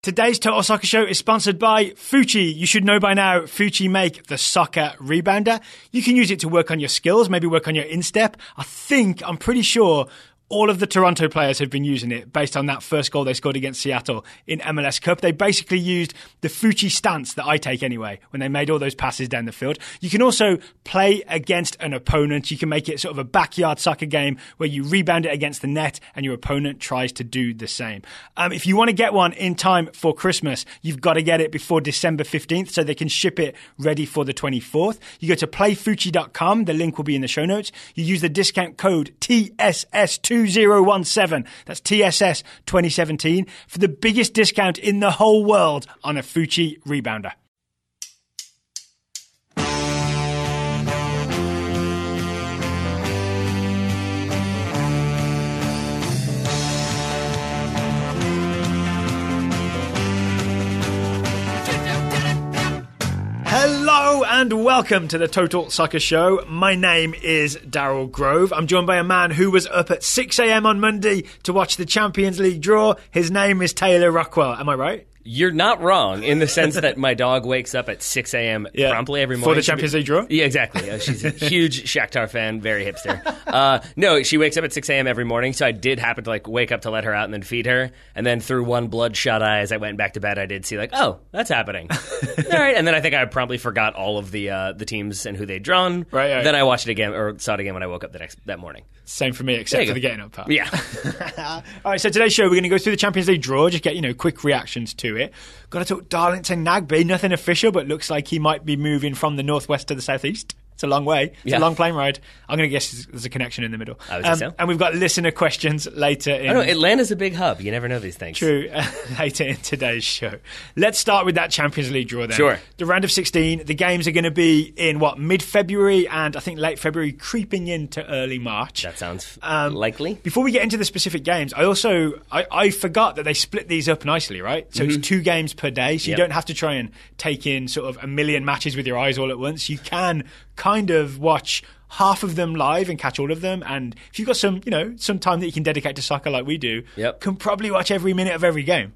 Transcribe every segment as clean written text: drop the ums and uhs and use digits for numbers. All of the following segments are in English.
Today's Total Soccer Show is sponsored by Fuchi. You should know by now, Fuchi make the soccer rebounder. You can use it to work on your skills, maybe work on your instep. I'm pretty sure all of the Toronto players have been using it based on that first goal they scored against Seattle in MLS Cup. They basically used the Fuchi stance that I take anyway when they made all those passes down the field. You can also play against an opponent. You can make it sort of a backyard soccer game where you rebound it against the net and your opponent tries to do the same. If you want to get one in time for Christmas, you've got to get it before December 15th so they can ship it ready for the 24th. You go to playfuchi.com. The link will be in the show notes. You use the discount code TSS2017. That's TSS 2017 for the biggest discount in the whole world on a Fuchi rebounder. Hello and welcome to the Total Soccer Show. My name is Daryl Grove. I'm joined by a man who was up at 6 a.m. on Monday to watch the Champions League draw. His name is Taylor Rockwell. Am I right? You're not wrong in the sense that my dog wakes up at 6 a.m. promptly every morning. For the Champions League draw? Yeah, exactly. She's a huge Shakhtar fan, very hipster. No, she wakes up at 6 a.m. every morning, so I did happen to wake up to let her out and then feed her. And then through one bloodshot eye as I went back to bed, I did see oh, that's happening. All right. And then I think I promptly forgot all of the teams and who they'd drawn. Right. Then I watched it again, or saw it again when I woke up that morning. Same for me, except for the getting up part. Yeah. All right, so today's show, we're going to go through the Champions League draw, just get, quick reactions to it. Got to talk Darlington Nagbe, nothing official, but looks like he might be moving from the northwest to the southeast. It's a long way. It's a long plane ride. I'm going to guess there's a connection in the middle. I would say so. And we've got listener questions later in... I know, Atlanta's a big hub. You never know these things. True. Later in today's show. Let's start with that Champions League draw then. Sure. The round of 16. The games are going to be in, mid-February and I think late February, creeping into early March. That sounds likely. Before we get into the specific games, I forgot that they split these up nicely, right? So it's 2 games per day, so you don't have to try and take in sort of a million matches with your eyes all at once. You can kind of watch half of them live and catch all of them, and if you've got some time that you can dedicate to soccer like we do, can probably watch every minute of every game.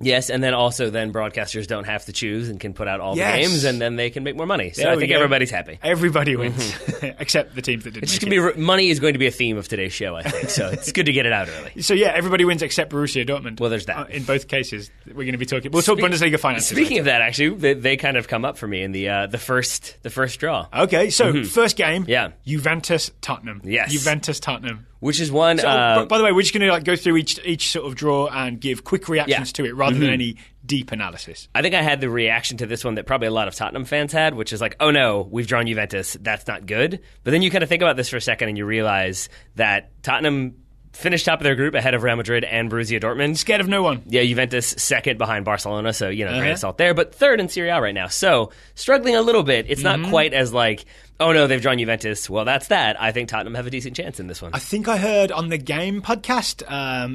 Yes, and then broadcasters don't have to choose and can put out all the games, and then they can make more money. So I think everybody's happy. Everybody wins, except the teams that didn't. It's just gonna be money is going to be a theme of today's show, I think. So it's good to get it out early. So everybody wins except Borussia Dortmund. Well, there's that. In both cases, we're going to be talking. We'll talk Bundesliga finances. Speaking of that, actually, they kind of come up for me in the first draw. Okay, so first game, Juventus Tottenham. Yes, Juventus Tottenham. Which is one... by the way, we're just going to go through each sort of draw and give quick reactions to it rather than any deep analysis. I think I had the reaction to this one that probably a lot of Tottenham fans had, which is oh no, we've drawn Juventus. That's not good. But then you kind of think about this for a second and you realize that Tottenham finished top of their group ahead of Real Madrid and Borussia Dortmund. Scared of no one. Yeah, Juventus second behind Barcelona, so, great assault there. But third in Serie A right now. So, struggling a little bit. It's not quite as oh no, they've drawn Juventus. Well, that's that. I think Tottenham have a decent chance in this one. I think I heard on the Game podcast,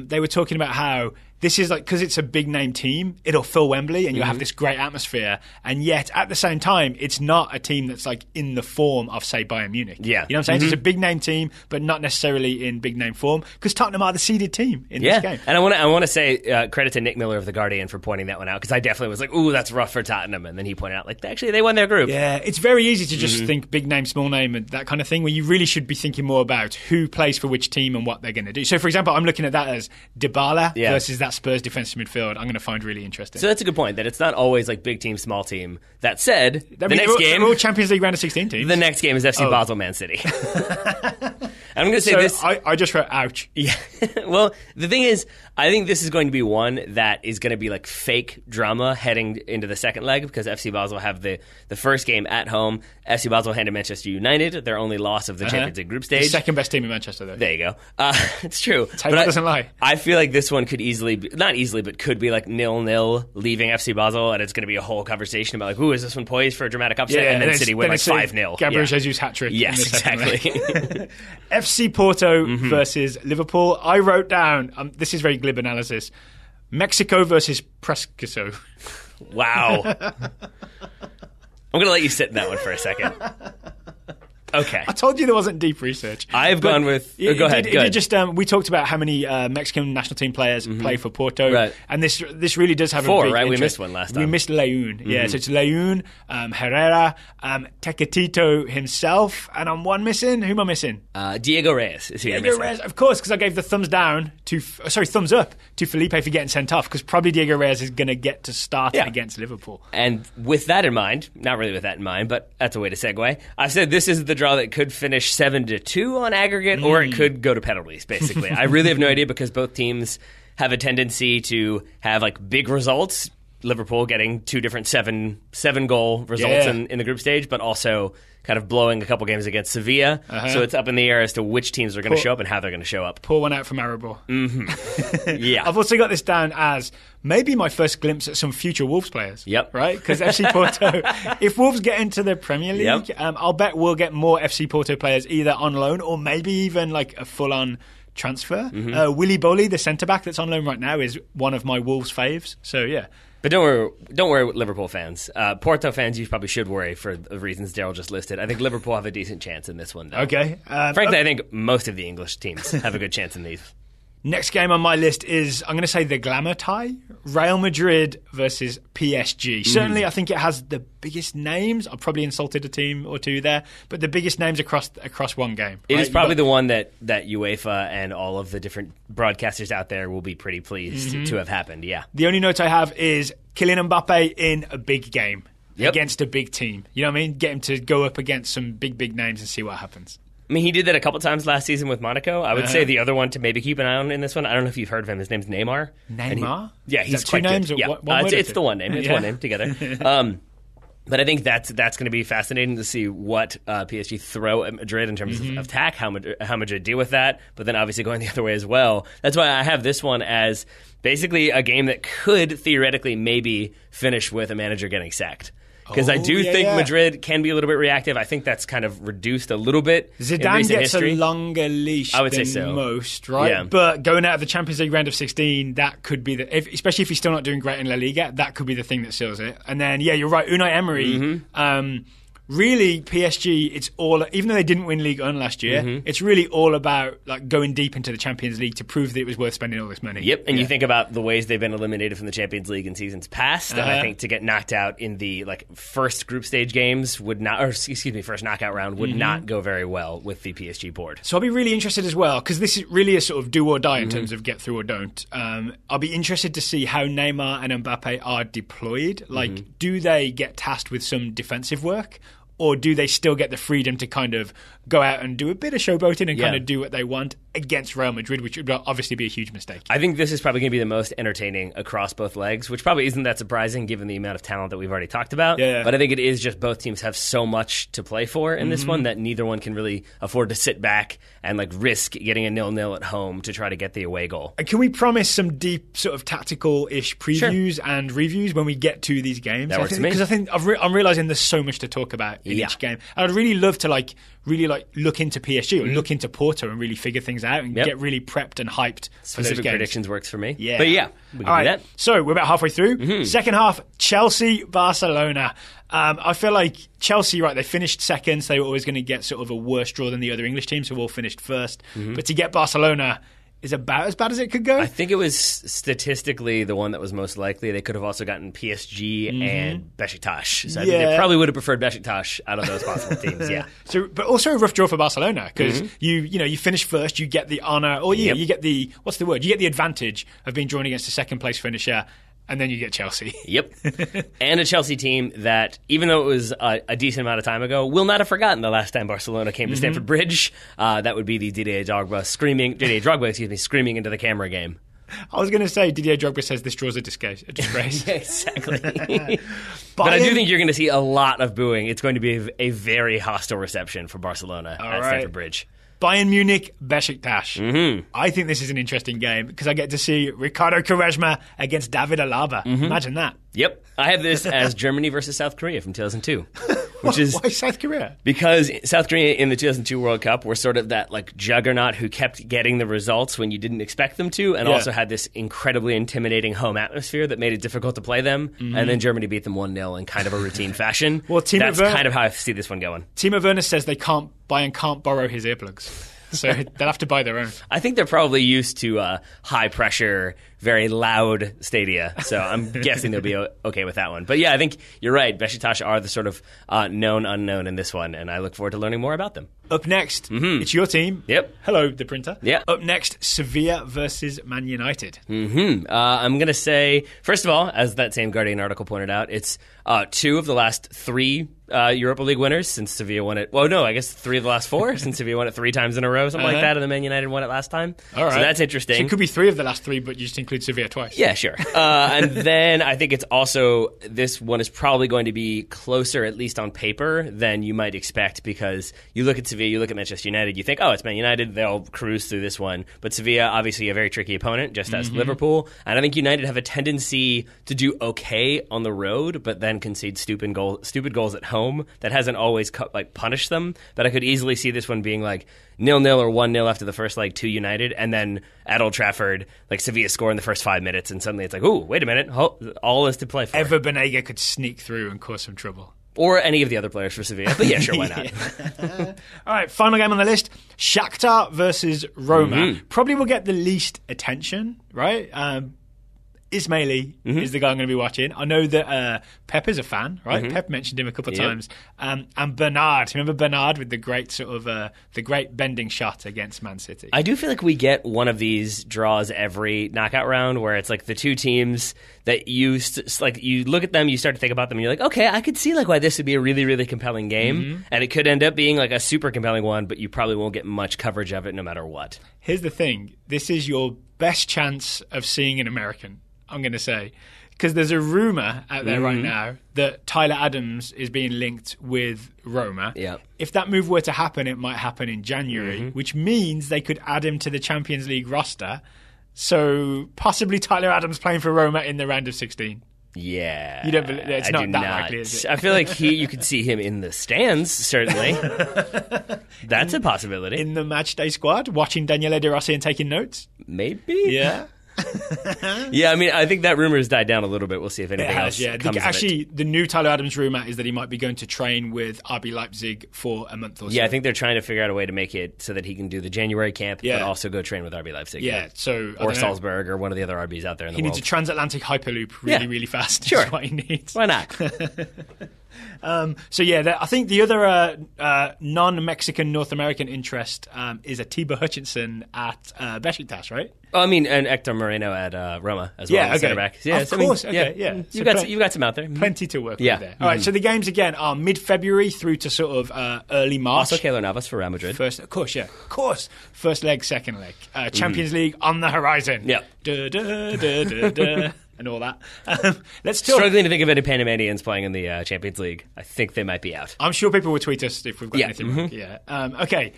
they were talking about how this is because it's a big name team, it'll fill Wembley and you'll have this great atmosphere. And yet, at the same time, it's not a team that's in the form of, say, Bayern Munich. Yeah. You know what I'm saying? It's a big name team, but not necessarily in big name form because Tottenham are the seeded team in this game. And I want to say credit to Nick Miller of The Guardian for pointing that one out because I definitely was ooh, that's rough for Tottenham. And then he pointed out, actually, they won their group. Yeah, it's very easy to just think big name, small name, and that kind of thing, where you really should be thinking more about who plays for which team and what they're going to do. So, for example, I'm looking at that as Dybala versus that Spurs defensive midfield. I'm going to find really interesting. So that's a good point, that it's not always big team, small team. That said, next game... They're all Champions League round of 16 teams. The next game is FC Basel Man City. I'm going to say this... I just wrote, ouch. Yeah. Well, the thing is, I think this is going to be one that is going to be fake drama heading into the second leg because FC Basel have the first game at home. FC Basel handed Manchester United their only loss of the Champions League group stage. The second best team in Manchester, though. There you go. It's true. Taylor doesn't lie. I feel like this one could easily be, not easily, but could be 0-0 leaving FC Basel, and it's going to be a whole conversation about who is this one poised for a dramatic upset, and then City win 5-0. Gabriel Jesus hat-trick. Yes, exactly. FC Porto versus Liverpool. I wrote down, this is very glib analysis, Mexico versus Presquiso. Wow. I'm going to let you sit in that one for a second. Okay. I told you there wasn't deep research. I've gone with... go ahead. We talked about how many Mexican national team players play for Porto. Right. And this really does have Four, a big right? interest. We missed one last time. We missed Leun. Yeah, so it's Leun, Herrera, Tecatito himself, and I'm one missing. Who am I missing? Diego Reyes is who you're Diego missing. Reyes, of course, because I gave the thumbs up to Felipe for getting sent off, because probably Diego Reyes is going to get to start against Liverpool. And with that in mind, not really with that in mind, but that's a way to segue, I said this is the draw that could finish 7-2 on aggregate, or it could go to penalties, basically. I really have no idea, because both teams have a tendency to have like big results. Liverpool getting two different seven goal results in the group stage, but also kind of blowing a couple games against Sevilla. So it's up in the air as to which teams are going to show up and how they're going to show up. Pour one out from Maribor. Yeah. I've also got this down as maybe my first glimpse at some future Wolves players. Yep. Right? Because FC Porto, if Wolves get into the Premier League, I'll bet we'll get more FC Porto players either on loan or maybe even like a full-on transfer. Willy Bolly, the centre-back that's on loan right now, is one of my Wolves faves. So, yeah. But don't worry, Liverpool fans. Porto fans, you probably should worry for the reasons Daryl just listed. I think Liverpool have a decent chance in this one, though. Okay. Frankly, I think most of the English teams have a good chance in these. Next game on my list is, I'm going to say, the glamour tie. Real Madrid versus PSG. Certainly, I think it has the biggest names. I've probably insulted a team or two there, but the biggest names across one game. It is probably the one that UEFA and all of the different broadcasters out there will be pretty pleased to have happened, yeah. The only note I have is Kylian Mbappe in a big game against a big team. You know what I mean? Get him to go up against some big names and see what happens. I mean, he did that a couple times last season with Monaco. I would say the other one to maybe keep an eye on in this one, I don't know if you've heard of him. His name's Neymar. Neymar? He's two quite names good. or Yeah. one word? It's the one name. It's one name together. But I think that's going to be fascinating to see what PSG throw at Madrid in terms of attack, how Madrid deal with that, but then obviously going the other way as well. That's why I have this one as basically a game that could theoretically maybe finish with a manager getting sacked. Because I do think Madrid can be a little bit reactive. I think that's kind of reduced a little bit in Zidane recent gets history. a longer leash I would than say so. most, right? Yeah. But going out of the Champions League round of 16, that could be especially if he's still not doing great in La Liga, that could be the thing that seals it. And then, you're right, Unai Emery. Really, PSG, it's all, even though they didn't win Ligue 1 last year, it's really all about like going deep into the Champions League to prove that it was worth spending all this money. Yep, and you think about the ways they've been eliminated from the Champions League in seasons past, and I think to get knocked out in the first group stage games first knockout round would not go very well with the PSG board. So I'll be really interested as well, because this is really a sort of do or die in terms of get through or don't. I'll be interested to see how Neymar and Mbappe are deployed. Like, do they get tasked with some defensive work? Or do they still get the freedom to kind of go out and do a bit of showboating and kind of do what they want against Real Madrid, which would obviously be a huge mistake? I think this is probably going to be the most entertaining across both legs, which probably isn't that surprising given the amount of talent that we've already talked about. Yeah. But I think it is just both teams have so much to play for in this one that neither one can really afford to sit back and risk getting a 0-0 at home to try to get the away goal. And can we promise some deep sort of tactical-ish previews and reviews when we get to these games? That works for me. Because I think I'm realising there's so much to talk about in each game. And I'd really love to really look into PSG or look into Porto and really figure things out and get really prepped and hyped for those Specific games. predictions works for me. Yeah. But we can do that. So we're about halfway through. Second half, Chelsea-Barcelona. I feel like Chelsea, they finished second, so they were always going to get sort of a worse draw than the other English teams who all finished first. But to get Barcelona is about as bad as it could go. I think it was statistically the one that was most likely. They could have also gotten PSG and Besiktas. So I think they probably would have preferred Besiktas out of those possible teams, So, but also a rough draw for Barcelona because you finish first, you get the honour, or you get the, what's the word? You get the advantage of being drawn against a second place finisher. And then you get Chelsea. Yep. And a Chelsea team that, even though it was a decent amount of time ago, will not have forgotten the last time Barcelona came to Stamford Bridge. That would be the Didier Drogba screaming into the camera game. I was going to say Didier Drogba says this draw's a disgrace. Exactly. But I do think you're going to see a lot of booing. It's going to be a very hostile reception for Barcelona at Stamford Bridge. Bayern Munich, Besiktas. I think this is an interesting game because I get to see Ricardo Quaresma against David Alaba. Imagine that. Yep. I have this as Germany versus South Korea from 2002. which is why South Korea? Because South Korea in the 2002 World Cup were sort of that like juggernaut who kept getting the results when you didn't expect them to, and also had this incredibly intimidating home atmosphere that made it difficult to play them. And then Germany beat them 1-0 in kind of a routine fashion. Well, that's kind of how I see this one going. Timo Werner says they can't buy and can't borrow his earplugs. So they'll have to buy their own. I think they're probably used to high pressure, very loud stadia. So I'm guessing they'll be okay with that one. But yeah, I think you're right. Besiktas are the sort of known unknown in this one, and I look forward to learning more about them. Up next, it's your team. Yep. Hello, the printer. Yeah. Up next, Sevilla versus Man United. I'm going to say, first of all, as that same Guardian article pointed out, it's 2 of the last 3 Europa League winners since Sevilla won it. Well, no, I guess 3 of the last 4 since Sevilla won it 3 times in a row, something like that, and then Man United won it last time. All right. So that's interesting. So it could be 3 of the last 3, but you just include Sevilla twice. Yeah, sure. And then I think it's also, this one is probably going to be closer, at least on paper, than you might expect, because you look at Sevilla, you look at Manchester United, you think, oh, it's Man United, they'll cruise through this one. But Sevilla, obviously a very tricky opponent, just as Liverpool. And I think United have a tendency to do okay on the road, but then concede stupid goals at home. That hasn't always punished them. But I could easily see this one being like 0-0 or 1-0 after the first leg to United, and then at Old Trafford, like Sevilla score in the first 5 minutes, and suddenly it's like, oh, wait a minute, all is to play for. Ever Banega could sneak through and cause some trouble. Or any of the other players for Sevilla. But yeah, sure, why not? All right, final game on the list. Shakhtar versus Roma. Probably will get the least attention, right? Ismaili is the guy I'm going to be watching. I know that Pep is a fan, right? Pep mentioned him a couple of times. And Bernard. Remember Bernard with the great sort of the great bending shot against Man City? I do feel like we get one of these draws every knockout round where it's like the 2 teams that you look at them, you start to think about them, and you're like, okay, I could see like why this would be a really, really compelling game, and it could end up being like a super compelling one, but you probably won't get much coverage of it no matter what. Here's the thing: this is your best chance of seeing an American, I'm going to say, because there's a rumor out there right now that Tyler Adams is being linked with Roma. Yeah. If that move were to happen, it might happen in January, which means they could add him to the Champions League roster. So possibly Tyler Adams playing for Roma in the round of 16. Yeah. You don't believe it's not that likely, is it? I feel like you could see him in the stands, certainly. That's a possibility. In the matchday squad, watching Daniele De Rossi and taking notes? Maybe. Yeah. Yeah, I mean, I think that rumor has died down a little bit. We'll see if anything else comes of Actually, it. the new Tyler Adams rumor is that he might be going to train with RB Leipzig for a month or so. Yeah, I think they're trying to figure out a way to make it so that he can do the January camp, but also go train with RB Leipzig. Yeah, so or Salzburg or one of the other RBs out there in the world. He needs a transatlantic hyperloop really fast. Sure. That's what he needs. Why not? I think the other non-Mexican North American interest is Atiba Hutchinson at Besiktas, right? Oh, I mean, and Hector Moreno at Roma as well. Yeah, okay. Center back. Yeah, of course. Yeah. You've got some out there. Plenty to work with there. All right, so the games again are mid-February through to sort of early March. Also, Keylor Navas for Real Madrid. Of course. First leg, second leg. Champions League on the horizon. Yeah. And all that. Let's talk. Struggling to think of any Panamanians playing in the Champions League. I think they might be out. I'm sure people will tweet us if we've got anything wrong. Yeah. Okay.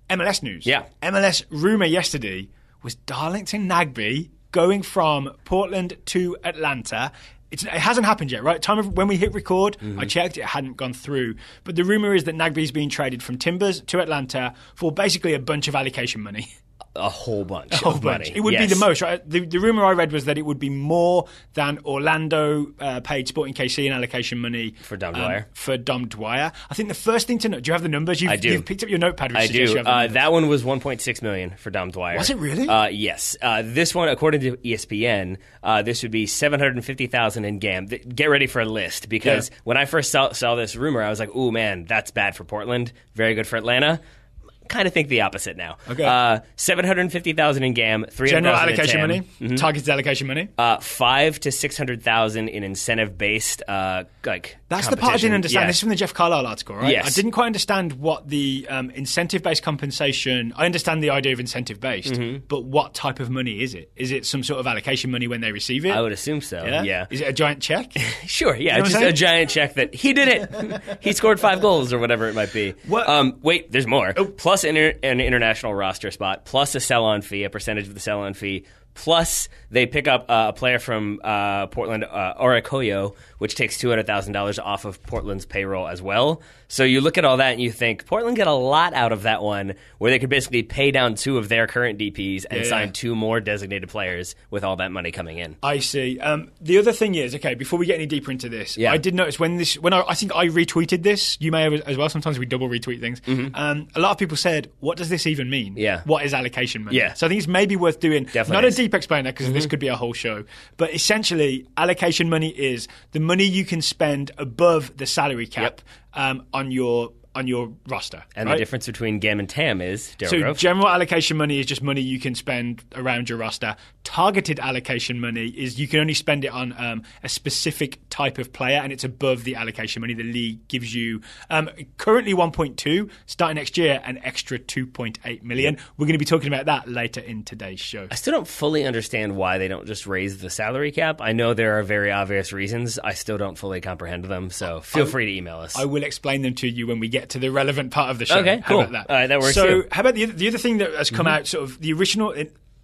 MLS news. Yeah. MLS rumour yesterday was Darlington Nagbe going from Portland to Atlanta. It hasn't happened yet, right? When we hit record, I checked, it hadn't gone through. But the rumour is that Nagbe's being traded from Timbers to Atlanta for basically a bunch of allocation money. A whole bunch of money. It would be the most, right? The rumour I read was that it would be more than Orlando paid Sporting KC in allocation money for Dom Dwyer. I think the first thing to know, do you have the numbers? I do. You've picked up your notepad. Which I do. You have that one was $1.6 million for Dom Dwyer. Was it really? Yes. This one, according to ESPN, this would be $750,000 in GAM. Get ready for a list, because when I first saw this rumor, I was like, "Ooh, man, that's bad for Portland. Very good for Atlanta." Kind of think the opposite now. Okay. $750,000 in GAM, $300,000 general allocation in money, targeted allocation money. $500,000 to $600,000 in incentive-based That's the part I didn't understand. Yeah. This is from the Jeff Carlisle article, right? Yes. I didn't quite understand what the incentive-based compensation. I understand the idea of incentive-based, but what type of money is it? Is it some sort of allocation money when they receive it? I would assume so. Yeah. Is it a giant check? Sure. Yeah. You know just a giant check that he did it. He scored 5 goals or whatever it might be. Wait, there's more. Plus an international roster spot, plus a sell-on fee, a percentage of the sell-on fee, Plus, they pick up a player from Portland, Oracoyo, which takes $200,000 off of Portland's payroll as well. So you look at all that and you think Portland get a lot out of that one, where they could basically pay down 2 of their current DPs and sign 2 more designated players with all that money coming in. I see. The other thing is, okay, before we get any deeper into this, I did notice when I think I retweeted this, you may have as well, sometimes we double retweet things, a lot of people said, what does this even mean? Yeah. What is allocation money? Yeah. So I think it's maybe worth doing, Definitely not is. a deep explainer, because this could be a whole show, but essentially allocation money is the money you can spend above the salary cap on your roster. And right? the difference between GAM and TAM is, Daryl So Grove. general allocation money is just money you can spend around your roster. Targeted allocation money is you can only spend it on a specific type of player, and it's above the allocation money the league gives you. Currently 1.2, starting next year, an extra 2.8 million. Yep. We're going to be talking about that later in today's show. I still don't fully understand why they don't just raise the salary cap. I know there are very obvious reasons. I still don't fully comprehend them, so feel free to email us. I will explain them to you when we get to the relevant part of the show. Okay, How cool. about that? All right, that works So too. how about the other thing that has come out, sort of the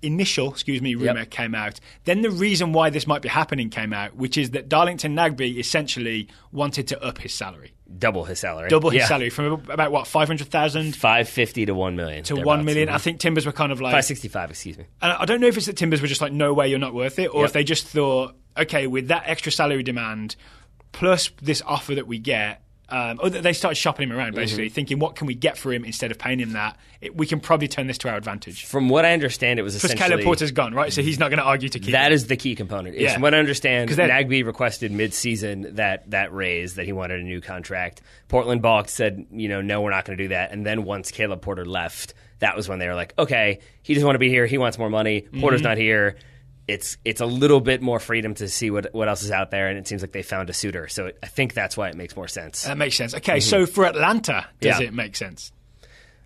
initial rumor came out. Then the reason why this might be happening came out, which is that Darlington Nagbe essentially wanted to up his salary. Double his salary. Double his salary from about, what, 500,000? 550 to 1 million. To 1 million. I think Timbers were kind of like... 565, excuse me. And I don't know if it's that Timbers were just like, no way, you're not worth it, or if they just thought, okay, with that extra salary demand, plus this offer that we get, they started shopping him around, basically, thinking, what can we get for him instead of paying him that? We can probably turn this to our advantage. From what I understand, it was Plus, essentially... Caleb Porter's gone, right? So he's not going to argue to keep That him. is the key component. From what I understand, Nagbe requested mid-season that raise, that he wanted a new contract. Portland balked, said, no, we're not going to do that. And then once Caleb Porter left, that was when they were like, okay, he doesn't want to be here. He wants more money. Porter's not here. It's a little bit more freedom to see what else is out there, and it seems like they found a suitor. So I think that's why it makes more sense. That makes sense. Okay, so for Atlanta, does it make sense?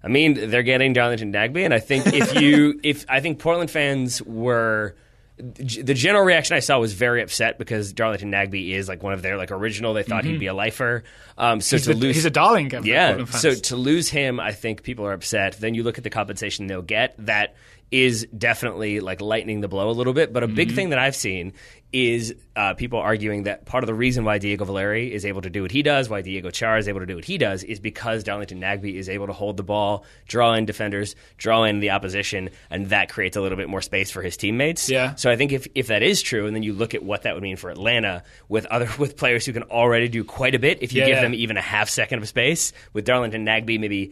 I mean, they're getting Darlington Nagbe, and I think if I think Portland fans were... The general reaction I saw was very upset because Darlington Nagbe is like one of their original. They thought he'd be a lifer. He's a darling. Yeah. So to lose him, I think people are upset. Then you look at the compensation they'll get. That is definitely lightening the blow a little bit. But a big thing that I've seen is people arguing that part of the reason why Diego Valeri is able to do what he does, why Diego Char is able to do what he does, is because Darlington Nagbe is able to hold the ball, draw in defenders, draw in the opposition, and that creates a little bit more space for his teammates. Yeah. So I think if that is true, and then you look at what that would mean for Atlanta with players who can already do quite a bit, if you give them even a half second of space, with Darlington Nagbe maybe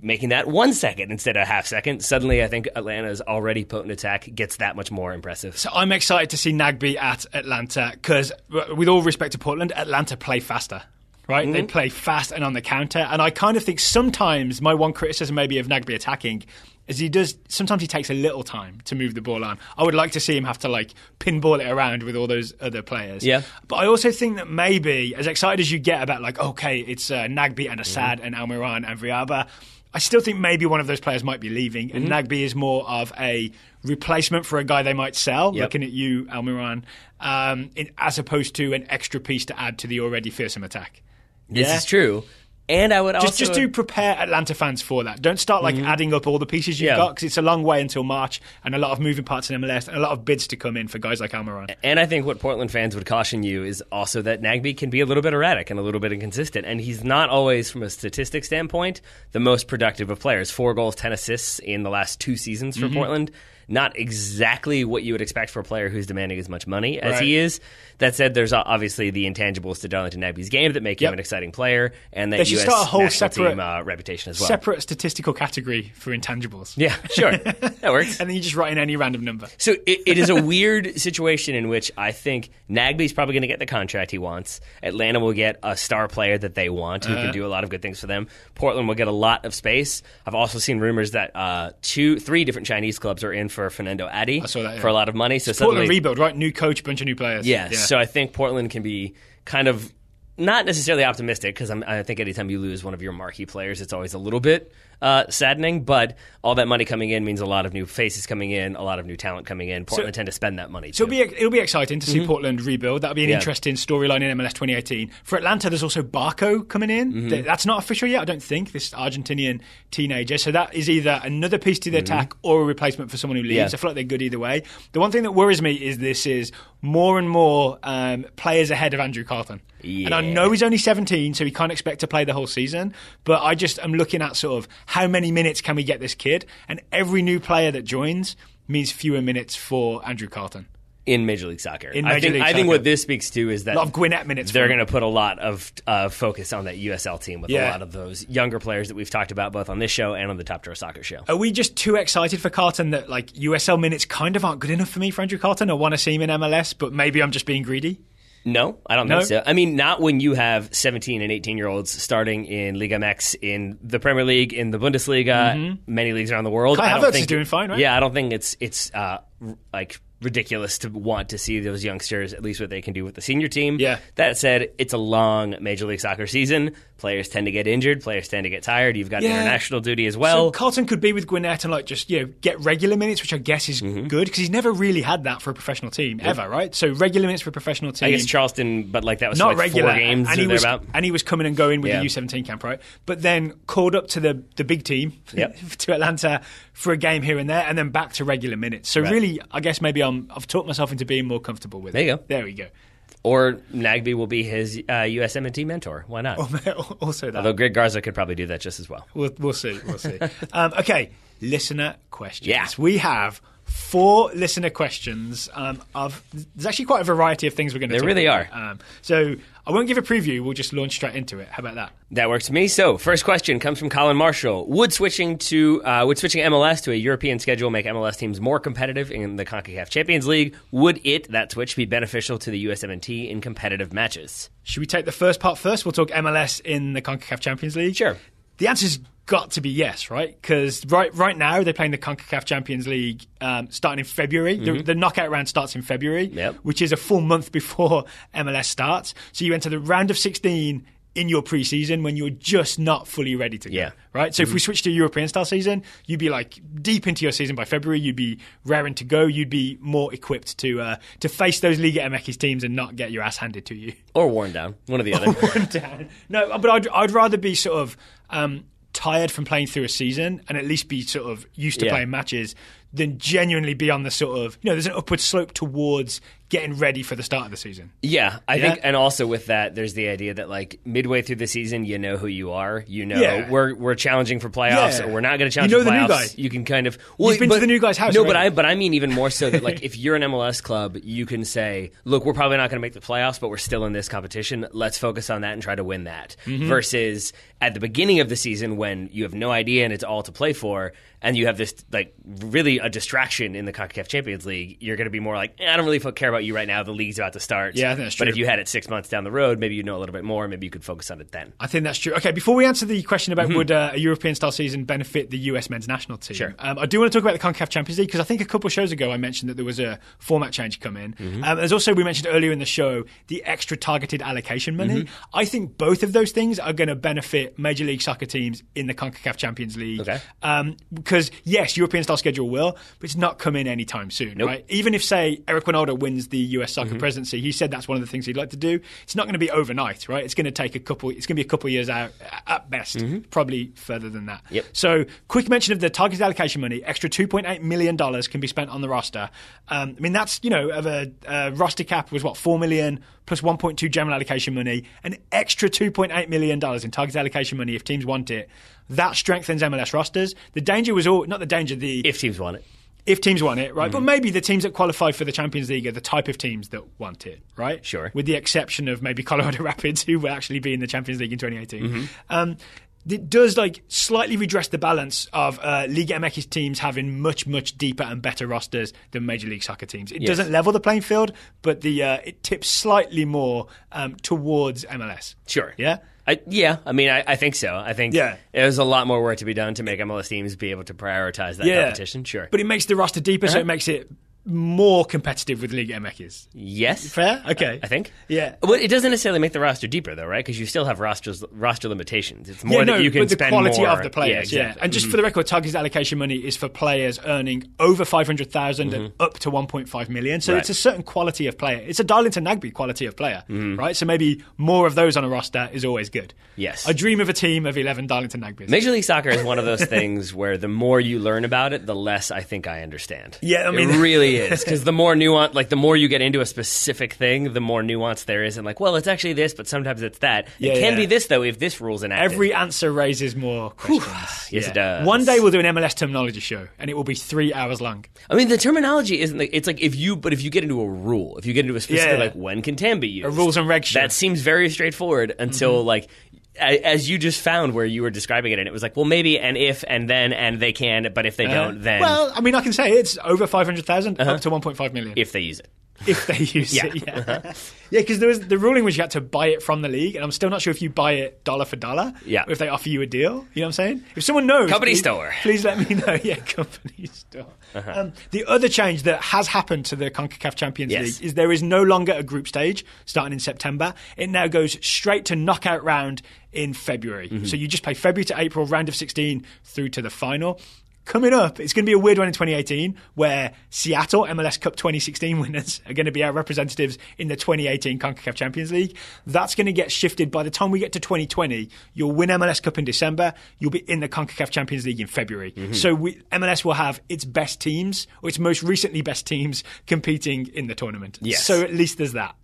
making that 1 second instead of a half second, suddenly I think Atlanta's already potent attack gets that much more impressive. So I'm excited to see Nagbe at Atlanta because, with all respect to Portland, Atlanta play faster. Right? They play fast and on the counter. And I kind of think sometimes my one criticism maybe of Nagbe attacking is sometimes he takes a little time to move the ball on. I would like to see him have to pinball it around with all those other players. Yeah. But I also think that maybe, as excited as you get about okay, it's Nagbe and Assad and Almiron and Vriaba, I still think maybe one of those players might be leaving, and Nagbe is more of a replacement for a guy they might sell, looking at you, Almiron, as opposed to an extra piece to add to the already fearsome attack. This is true. And I would also... Just to prepare Atlanta fans for that. Don't start adding up all the pieces you've got, because it's a long way until March and a lot of moving parts in MLS and a lot of bids to come in for guys like Almiron. And I think what Portland fans would caution you is also that Nagbe can be a little bit erratic and a little bit inconsistent. And he's not always, from a statistic standpoint, the most productive of players. 4 goals, 10 assists in the last 2 seasons for Portland. Not exactly what you would expect for a player who's demanding as much money as he is. That said, there's obviously the intangibles to Darlington Nagbe's game that make him an exciting player, and that U.S. start a whole national separate team reputation as well. Separate statistical category for intangibles. Yeah, sure. That works. And then you just write in any random number. So it is a weird situation in which I think Nagbe's probably going to get the contract he wants. Atlanta will get a star player that they want who can do a lot of good things for them. Portland will get a lot of space. I've also seen rumors that 3 different Chinese clubs are in for Fernando Adi for a lot a lot of money. So Portland rebuild, right? New coach, bunch of new players. Yeah. So I think Portland can be kind of not necessarily optimistic, because I think anytime you lose one of your marquee players, it's always a little bit saddening, but all that money coming in means a lot of new faces coming in, a lot of new talent coming in. Portland tend to spend that money, too. So it'll be exciting to see Portland rebuild. That'll be an interesting storyline in MLS 2018. For Atlanta, there's also Barco coming in. That's not official yet, I don't think, this Argentinian teenager. So that is either another piece to the attack or a replacement for someone who leaves. I feel like they're good either way. The one thing that worries me is this is more and more players ahead of Andrew Carlton. Yeah. And I know he's only 17, so he can't expect to play the whole season. But I'm looking at sort of how many minutes can we get this kid? And every new player that joins means fewer minutes for Andrew Carlton. In Major League Soccer. I think what this speaks to is that a lot of Gwinnett minutes. They're going to put a lot of focus on that USL team with a lot of those younger players that we've talked about both on this show and on the Top Drawer Soccer show. Are we just too excited for Carlton that like USL minutes kind of aren't good enough for me for Andrew Carlton? I want to see him in MLS, but maybe I'm just being greedy? No, I don't think so. I mean, not when you have 17 and 18-year-olds starting in Liga MX, in the Premier League, in the Bundesliga, many leagues around the world. Kai Havertz is doing fine, right? Yeah, I don't think it's like ridiculous to want to see those youngsters, at least what they can do with the senior team. Yeah. That said, it's a long Major League Soccer season. Players tend to get injured. Players tend to get tired. You've got international duty as well. So Carlton could be with Gwinnett and like just get regular minutes, which I guess is good because he's never really had that for a professional team ever, right? So regular minutes for a professional team. I guess Charleston, but like that was not like regular 4 games and he was coming and going with the U17 camp, right? But then called up to the big team to Atlanta for a game here and there, and then back to regular minutes. So really, I guess maybe I've talked myself into being more comfortable with it. There you go. There we go. Or Nagbe will be his USMNT mentor. Why not? Also that. Although Greg Garza could probably do that just as well. We'll see. Okay, listener questions. Yeah. We have 4 listener questions. There's actually quite a variety of things we're going to talk about. There really are. So I won't give a preview. We'll just launch straight into it. How about that? That works for me. So, first question comes from Colin Marshall. Would switching MLS to a European schedule make MLS teams more competitive in the CONCACAF Champions League? Would that switch be beneficial to the USMNT in competitive matches? Should we take the first part first? We'll talk MLS in the CONCACAF Champions League. Sure. The answer's got to be yes, right? Because right now they're playing the CONCACAF Champions League starting in February. The knockout round starts in February, which is a full month before MLS starts. So you enter the round of 16 in your preseason when you're just not fully ready to go, right? So if we switch to a European-style season, you'd be like deep into your season by February. You'd be raring to go. You'd be more equipped to face those Liga MX teams and not get your ass handed to you. Or worn down. One or the other. Worn down. No, but I'd rather be sort of tired from playing through a season and at least be sort of used to playing matches than genuinely be on the sort of, there's an upward slope towards getting ready for the start of the season. Yeah, I think, and also with that, there's the idea that like midway through the season, you know who you are. You know we're challenging for playoffs, or we're not going to challenge for playoffs. The new guy. You can kind of you've been to the new guy's house. No, already. but I mean even more so that like if you're an MLS club, you can say, look, we're probably not going to make the playoffs, but we're still in this competition. Let's focus on that and try to win that. Versus at the beginning of the season when you have no idea and it's all to play for, and you have this like really a distraction in the CONCACAF Champions League, you're going to be more like, I don't really care about you right now. The league's about to start. Yeah, I think that's true. But if you had it 6 months down the road, maybe you know a little bit more. Maybe you could focus on it then. I think that's true. Okay, before we answer the question about would a European-style season benefit the US men's national team, sure. I do want to talk about the CONCACAF Champions League because I think a couple of shows ago I mentioned that there was a format change come in. There's also, we mentioned earlier in the show, the extra targeted allocation money. I think both of those things are going to benefit Major League Soccer teams in the CONCACAF Champions League. Okay. Because, yes, European-style schedule will, but it's not coming anytime soon, right? Even if, say, Eric Winaldo wins the US Soccer presidency, he said that's one of the things he'd like to do. It's not going to be overnight, right? It's going to take it's going to be a couple of years out at best, probably further than that. Yep. So, quick mention of the targeted allocation money, extra $2.8 million can be spent on the roster. I mean, that's, of a roster cap was what, 4 million plus 1.2 general allocation money, an extra $2.8 million in targeted allocation money if teams want it. That strengthens MLS rosters. The danger was if teams want it. If teams want it, right? But maybe the teams that qualify for the Champions League are the type of teams that want it, right? Sure. With the exception of maybe Colorado Rapids, who will actually be in the Champions League in 2018. It does slightly redress the balance of Liga MX teams having much, much deeper and better rosters than Major League Soccer teams. It doesn't level the playing field, but it tips slightly more towards MLS. Sure. Yeah? I think so. I think there's a lot more work to be done to make MLS teams be able to prioritize that competition. Sure. But it makes the roster deeper, so it makes it more competitive with Liga MX is. Yes. Fair? Okay. I think. Yeah. Well, it doesn't necessarily make the roster deeper, though, right? Because you still have roster limitations. It's more that you can spend more. The quality of the players, yeah. Exactly. And just for the record, targeted allocation money is for players earning over 500,000 and up to 1.5 million. So it's a certain quality of player. It's a Darlington Nagbe quality of player, right? So maybe more of those on a roster is always good. Yes. I dream of a team of 11 Darlington Nagbes. Major League Soccer is one of those things where the more you learn about it, the less I think I understand. Yeah, I mean, it really is. Because the more nuance, like the more you get into a specific thing, the more nuance there is. And like, well, it's actually this, but sometimes it's that. It can be this, though, if this rule's enacted. Every answer raises more questions. Yes, it does. One day we'll do an MLS terminology show, and it will be 3 hours long. I mean, the terminology isn't like, it's like if you get into a rule, if you get into a specific, like when can TAM be used? A rules and regs show. That seems very straightforward until like, as you just found where you were describing it, and it was like, well, maybe, and if, and then, and they can, but if they don't, then... Well, I mean, I can say it's over 500,000 up to 1.5 million. If they use it. If they use it, yeah. Yeah, because there was the ruling was you had to buy it from the league, and I'm still not sure if you buy it dollar for dollar, or if they offer you a deal. You know what I'm saying? If someone knows... Company store. Please let me know. Yeah, company store. The other change that has happened to the CONCACAF Champions League is there is no longer a group stage starting in September. It now goes straight to knockout round in February. So you just play February to April, round of 16 through to the final. Coming up, it's going to be a weird one in 2018 where Seattle, MLS Cup 2016 winners, are going to be our representatives in the 2018 CONCACAF Champions League. That's going to get shifted by the time we get to 2020. You'll win MLS Cup in December. You'll be in the CONCACAF Champions League in February. So MLS will have its best teams, or its most recently best teams, competing in the tournament. Yes. So at least there's that.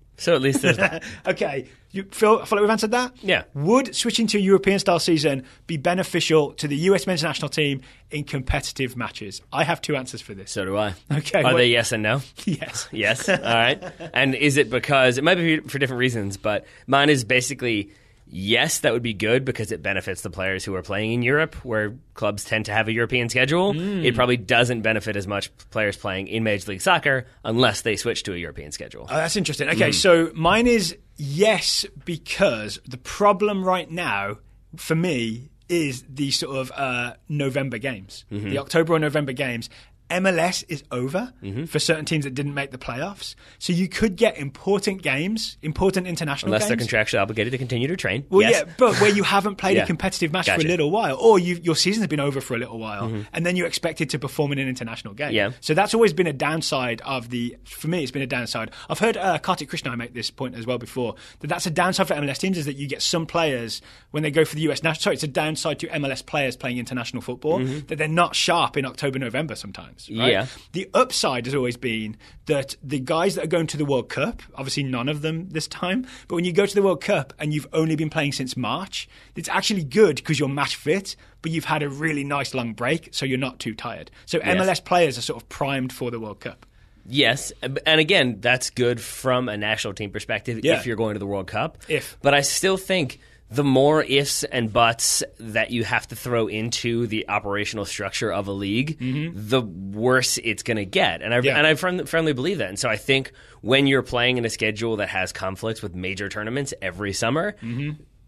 Okay. You feel like we've answered that? Yeah. Would switching to a European-style season be beneficial to the US men's national team in competitive matches? I have two answers for this. So do I. Okay. Are they yes and no? Yes. Yes. All right. And is it because, it might be for different reasons, but mine is basically... Yes, that would be good because it benefits the players who are playing in Europe, where clubs tend to have a European schedule. It probably doesn't benefit as much players playing in Major League Soccer unless they switch to a European schedule. Oh, that's interesting. Okay, so mine is yes, because the problem right now, for me, is the sort of November games, the October or November games. MLS is over for certain teams that didn't make the playoffs. So you could get important games, important international games. Unless they're contractually obligated to continue to train. Well, yeah, but where you haven't played a competitive match for a little while, or your season's been over for a little while, and then you're expected to perform in an international game. Yeah. So that's always been a downside for me, it's been a downside. I've heard Kartik Krishna make this point as well before, that's a downside for MLS teams is that you get some players, when they go for the US national, sorry, it's a downside to MLS players playing international football, that they're not sharp in October, November sometimes. Right? Yeah. The upside has always been that the guys that are going to the World Cup, obviously none of them this time, but when you go to the World Cup and you've only been playing since March, it's actually good because you're match fit, but you've had a really nice long break, so you're not too tired. So MLS players are sort of primed for the World Cup. Yes, and again, that's good from a national team perspective if you're going to the World Cup. But I still think the more ifs and buts that you have to throw into the operational structure of a league, the worse it's going to get. And I firmly believe that. And so I think when you're playing in a schedule that has conflicts with major tournaments every summer,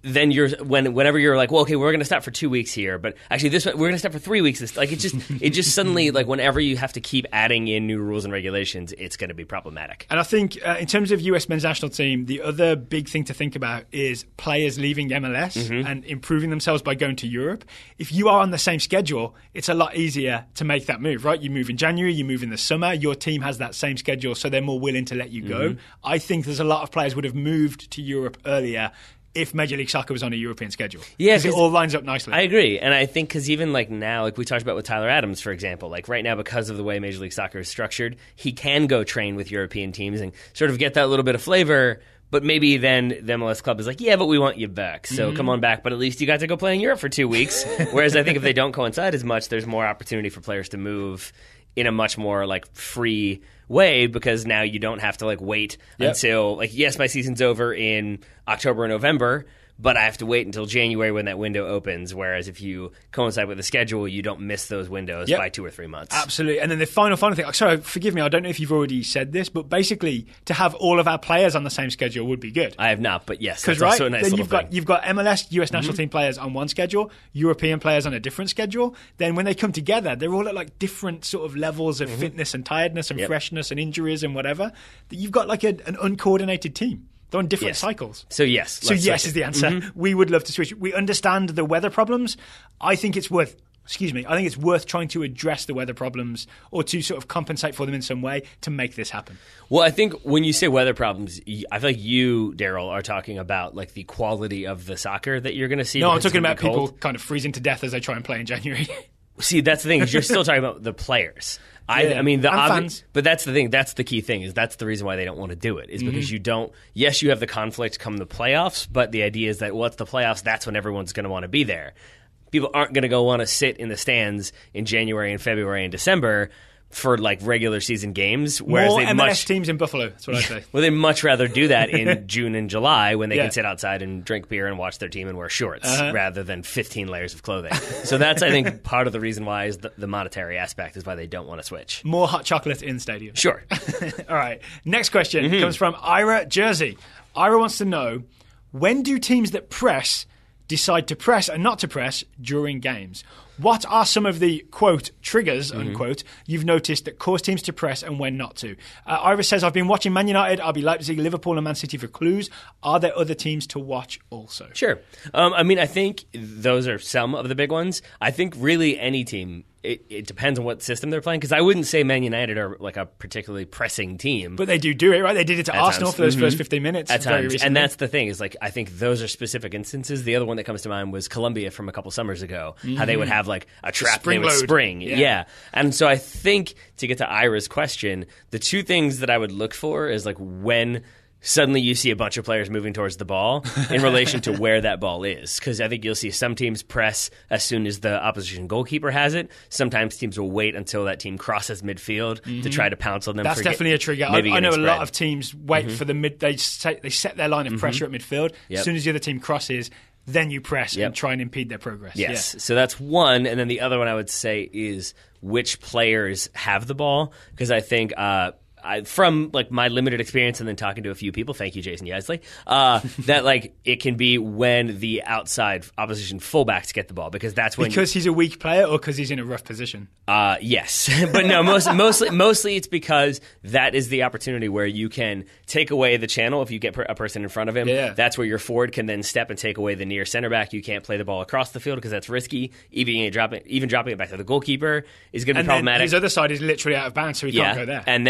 then whenever you're like, well, okay, we're going to stop for 2 weeks here, but actually we're going to stop for 3 weeks. It just suddenly, like, whenever you have to keep adding in new rules and regulations, it's going to be problematic. And I think in terms of US men's national team, the other big thing to think about is players leaving MLS and improving themselves by going to Europe. If you are on the same schedule, it's a lot easier to make that move, right? You move in January, you move in the summer, your team has that same schedule, so they're more willing to let you go. I think there's a lot of players would have moved to Europe earlier if Major League Soccer was on a European schedule. Yeah, because it all lines up nicely. I agree. And I think because even like now, like we talked about with Tyler Adams, for example, like right now because of the way Major League Soccer is structured, he can go train with European teams and sort of get that little bit of flavor. But maybe then the MLS club is like, yeah, but we want you back. So come on back. But at least you got to go play in Europe for 2 weeks. Whereas I think if they don't coincide as much, there's more opportunity for players to move in a much more like free way because now you don't have to like wait until like, yes, my season's over in October or November, but I have to wait until January when that window opens. Whereas if you coincide with the schedule, you don't miss those windows by 2 or 3 months. Absolutely. And then the final thing, sorry, forgive me, I don't know if you've already said this, but basically to have all of our players on the same schedule would be good. I have not, but yes, that's also a nice little thing. You've got MLS, US national team players on one schedule, European players on a different schedule. Then when they come together, they're all at like different sort of levels of fitness and tiredness and freshness and injuries and whatever. That you've got like an uncoordinated team. They're on different cycles. So yes. So yes is the answer. We would love to switch. We understand the weather problems. I think it's worth trying to address the weather problems or to sort of compensate for them in some way to make this happen. Well, I think when you say weather problems, I feel like you, Daryl, are talking about like the quality of the soccer that you're going to see. No, I'm talking about people kind of freezing to death as they try and play in January. See, that's the thing. Is you're still talking about the players. I mean, fans. But that's the thing. That's the key thing. Is that's the reason why they don't want to do it. Is because you don't. Yes, you have the conflict come the playoffs, but the idea is that it's the playoffs. That's when everyone's going to want to be there. People aren't going to go want to sit in the stands in January and February and December for like regular season games. Whereas more MLS teams in Buffalo. That's what I say. Well, they'd much rather do that in June and July when they can sit outside and drink beer and watch their team and wear shorts rather than 15 layers of clothing. So that's, I think, part of the reason why is the monetary aspect is why they don't want to switch. More hot chocolate in stadium. Sure. All right. Next question comes from Ira Jersey. Ira wants to know, when do teams that press decide to press and not to press during games? What are some of the, quote, triggers, unquote, you've noticed that cause teams to press and when not to? Ira says, I've been watching Man United, RB Leipzig, Liverpool and Man City for clues. Are there other teams to watch also? Sure. I mean, I think those are some of the big ones. I think really any team, it depends on what system they're playing, because I wouldn't say Man United are like a particularly pressing team. But they do it, right? They did it to Arsenal for those first 15 minutes. At times. And that's the thing, is like I think those are specific instances. The other one that comes to mind was Colombia from a couple summers ago, how they would have like a trap they would spring. Yeah. And so I think, to get to Ira's question, the two things that I would look for is like when suddenly you see a bunch of players moving towards the ball in relation to where that ball is. Because I think you'll see some teams press as soon as the opposition goalkeeper has it. Sometimes teams will wait until that team crosses midfield to try to pounce on them. That's definitely a trigger. I know a lot of teams wait for the mid. They set their line of pressure at midfield. As soon as the other team crosses, then you press and try and impede their progress. Yes. So that's one. And then the other one I would say is which players have the ball. Because I think from like my limited experience and then talking to a few people, thank you, Jason Yesley, that like it can be when the outside opposition fullbacks get the ball, because that's when he's a weak player or because he's in a rough position. Yes, but no, mostly it's because that is the opportunity where you can take away the channel if you get a person in front of him. Yeah. That's where your forward can then step and take away the near center back. You can't play the ball across the field because that's risky. Even dropping it back to the goalkeeper is going to be problematic. His other side is literally out of bounds, so he can't go there. And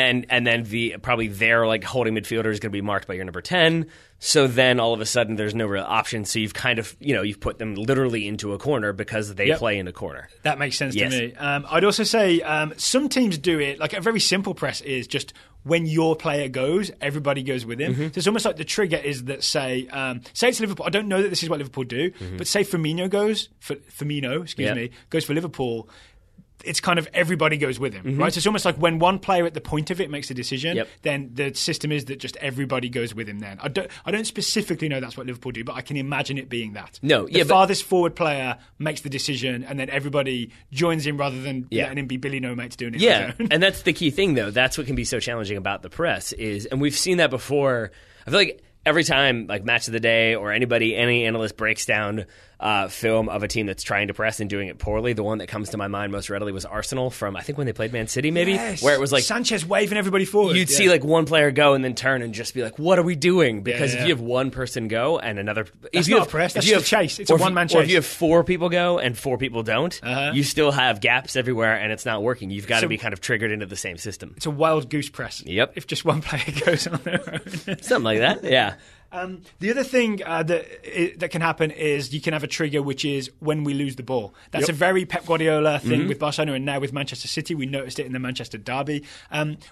then probably their like holding midfielder is going to be marked by your number 10. So then all of a sudden there's no real option. So you've kind of, you've put them literally into a corner because they play in a corner. That makes sense to me. I'd also say some teams do it, like a very simple press is just when your player goes, everybody goes with him. So it's almost like the trigger is that say it's Liverpool. I don't know that this is what Liverpool do, but say Firmino goes for Liverpool. It's kind of everybody goes with him, right? So it's almost like when one player at the point of it makes a decision, then the system is that just everybody goes with him then. I don't specifically know that's what Liverpool do, but I can imagine it being that. The farthest forward player makes the decision and then everybody joins him rather than letting him be Billy No Mates doing it. Yeah, and that's the key thing, though. That's what can be so challenging about the press is, and we've seen that before, I feel like every time, like Match of the Day or any analyst breaks down film of a team that's trying to press and doing it poorly, the one that comes to my mind most readily was Arsenal from, I think, when they played Man City, maybe, where it was like Sanchez waving everybody forward. You'd see like one player go and then turn and just be like, "What are we doing?" Because if you have one person go and another, that's not a press. That's just a chase. It's a one-man chase. Or if you have 4 people go and 4 people don't, you still have gaps everywhere and it's not working. You've got to be kind of triggered into the same system. It's a wild goose press. Yep. If just one player goes on their own, something like that. Yeah. The other thing that can happen is you can have a trigger, which is when we lose the ball. That's a very Pep Guardiola thing with Barcelona and now with Manchester City. We noticed it in the Manchester derby.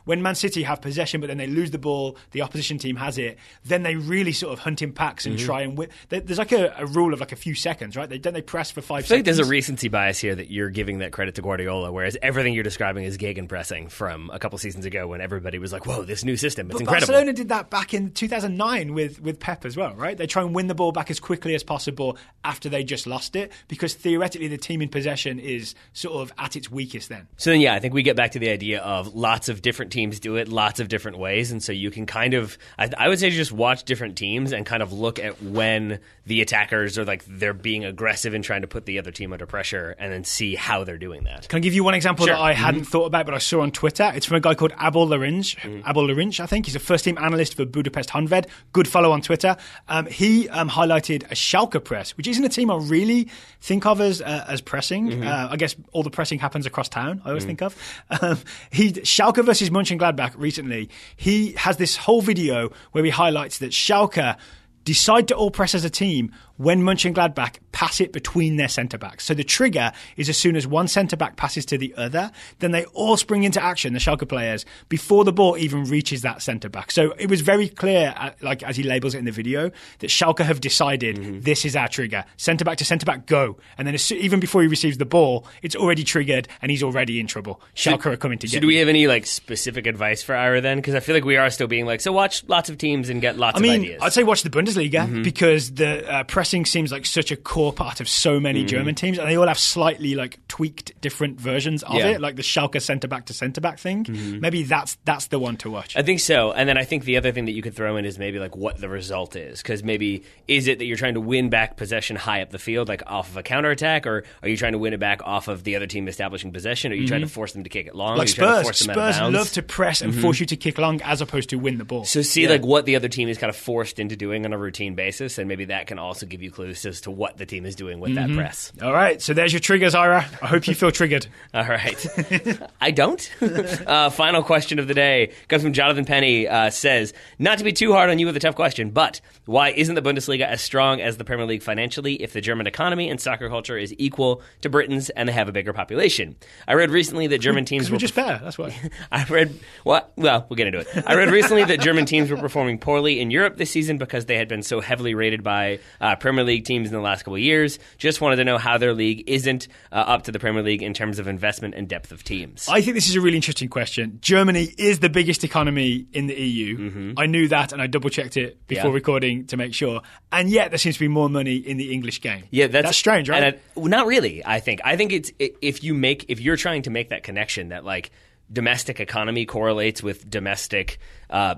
When Man City have possession, but then they lose the ball, the opposition team has it, then they really sort of hunt in packs and try and win. There's like a rule of like a few seconds, right? They press for 5 seconds. I think there's a recency bias here that you're giving that credit to Guardiola, whereas everything you're describing is gegenpressing from a couple seasons ago when everybody was like, whoa, this new system, it's incredible. Barcelona did that back in 2009 with with Pep as well, right? They try and win the ball back as quickly as possible after they just lost it, because theoretically the team in possession is sort of at its weakest then. So then, yeah, I think we get back to the idea of lots of different teams do it lots of different ways. And so you can kind of, I would say, just watch different teams and kind of look at when the attackers are like, they're being aggressive and trying to put the other team under pressure, and then see how they're doing that. Can I give you one example Sure. that I hadn't thought about, but I saw on Twitter? It's from a guy called Abel Larinch. Abel Larinch, I think. He's a first-team analyst for Budapest Honved. Good follow on Twitter. He highlighted a Schalke press, which isn't a team I really think of as pressing. I guess all the pressing happens across town, I always think of. Schalke versus Mönchengladbach recently. He has this whole video where he highlights that Schalke decide to all press as a team when Mönchengladbach pass it between their centre-backs. So the trigger is as soon as one centre-back passes to the other, then they all spring into action, the Schalke players, before the ball even reaches that centre-back. So it was very clear, like as he labels it in the video, that Schalke have decided this is our trigger. Centre-back to centre-back, go. And then even before he receives the ball, it's already triggered and he's already in trouble. Schalke are coming to get him. Do we have any like specific advice for Ira then? Because I feel like we are still being like, so watch lots of teams and get lots of ideas. I'd say watch the Bundesliga because the pressing seems like such a core part of so many German teams, and they all have slightly like tweaked different versions of it, like the Schalke centre-back to centre-back thing. Maybe that's the one to watch. I think so. And then I think the other thing that you could throw in is maybe like what the result is, because maybe is it that you're trying to win back possession high up the field, like off of a counterattack, or are you trying to win it back off of the other team establishing possession? Or are you trying to force them to kick it long? Like Spurs love love to press and force you to kick long as opposed to win the ball. So see like what the other team is kind of forced into doing on a routine basis, and maybe that can also give you clues as to what the team is doing with that press. All right, so there's your triggers, Ira. I hope you feel triggered. All right. I don't. Final question of the day comes from Jonathan Penny. Says, not to be too hard on you with a tough question, but why isn't the Bundesliga as strong as the Premier League financially if the German economy and soccer culture is equal to Britain's and they have a bigger population? I read recently that German teams were just fair, that's why. Well, we'll get into it. I read recently that German teams were performing poorly in Europe this season because they had been so heavily rated by Premier League teams in the last couple of years. Just wanted to know how their league isn't up to the Premier League in terms of investment and depth of teams. I think this is a really interesting question. Germany is the biggest economy in the EU. I knew that, and I double-checked it before recording to make sure. And yet there seems to be more money in the English game. Yeah, that's strange, right? Not really, I think. I think it's if you're trying to make that connection that like domestic economy correlates with domestic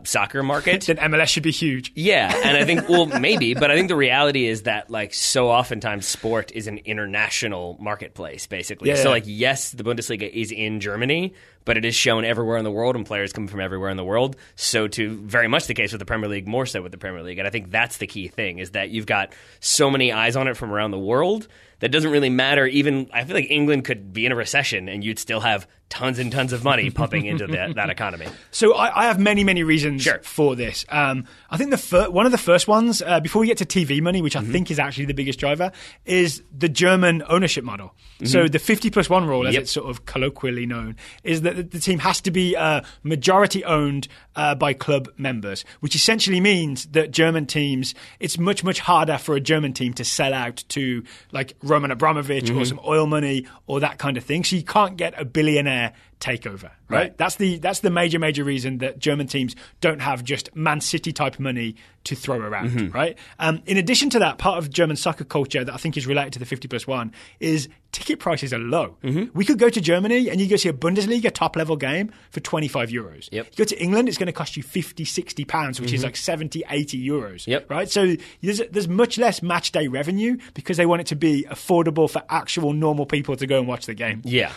soccer market, then MLS should be huge. Yeah, and I think, well, maybe, but I think the reality is that like so oftentimes sport is an international marketplace, basically. Yeah. So like, yes, the Bundesliga is in Germany, but it is shown everywhere in the world and players come from everywhere in the world. So too, very much the case with the Premier League, more so with the Premier League. And I think that's the key thing, is that you've got so many eyes on it from around the world that doesn't really matter. Even I feel like England could be in a recession and you'd still have tons and tons of money pumping into that economy. So I have many reasons for this. I think one of the first ones, before we get to TV money, which I think is actually the biggest driver, is the German ownership model. So the 50+1 rule, as it's sort of colloquially known, is that the team has to be majority owned by club members, which essentially means that German teams, it's much harder for a German team to sell out to like Roman Abramovich or some oil money or that kind of thing. So you can't get a billionaire takeover, right? That's the major reason that German teams don't have just Man City type money to throw around, right? In addition to that, part of German soccer culture that I think is related to the 50+1 is ticket prices are low. We could go to Germany and you go see a Bundesliga top level game for 25 euros. You go to England, it's going to cost you 50, 60 pounds, which is like 70, 80 euros, right? So there's much less match day revenue because they want it to be affordable for actual normal people to go and watch the game. Yeah.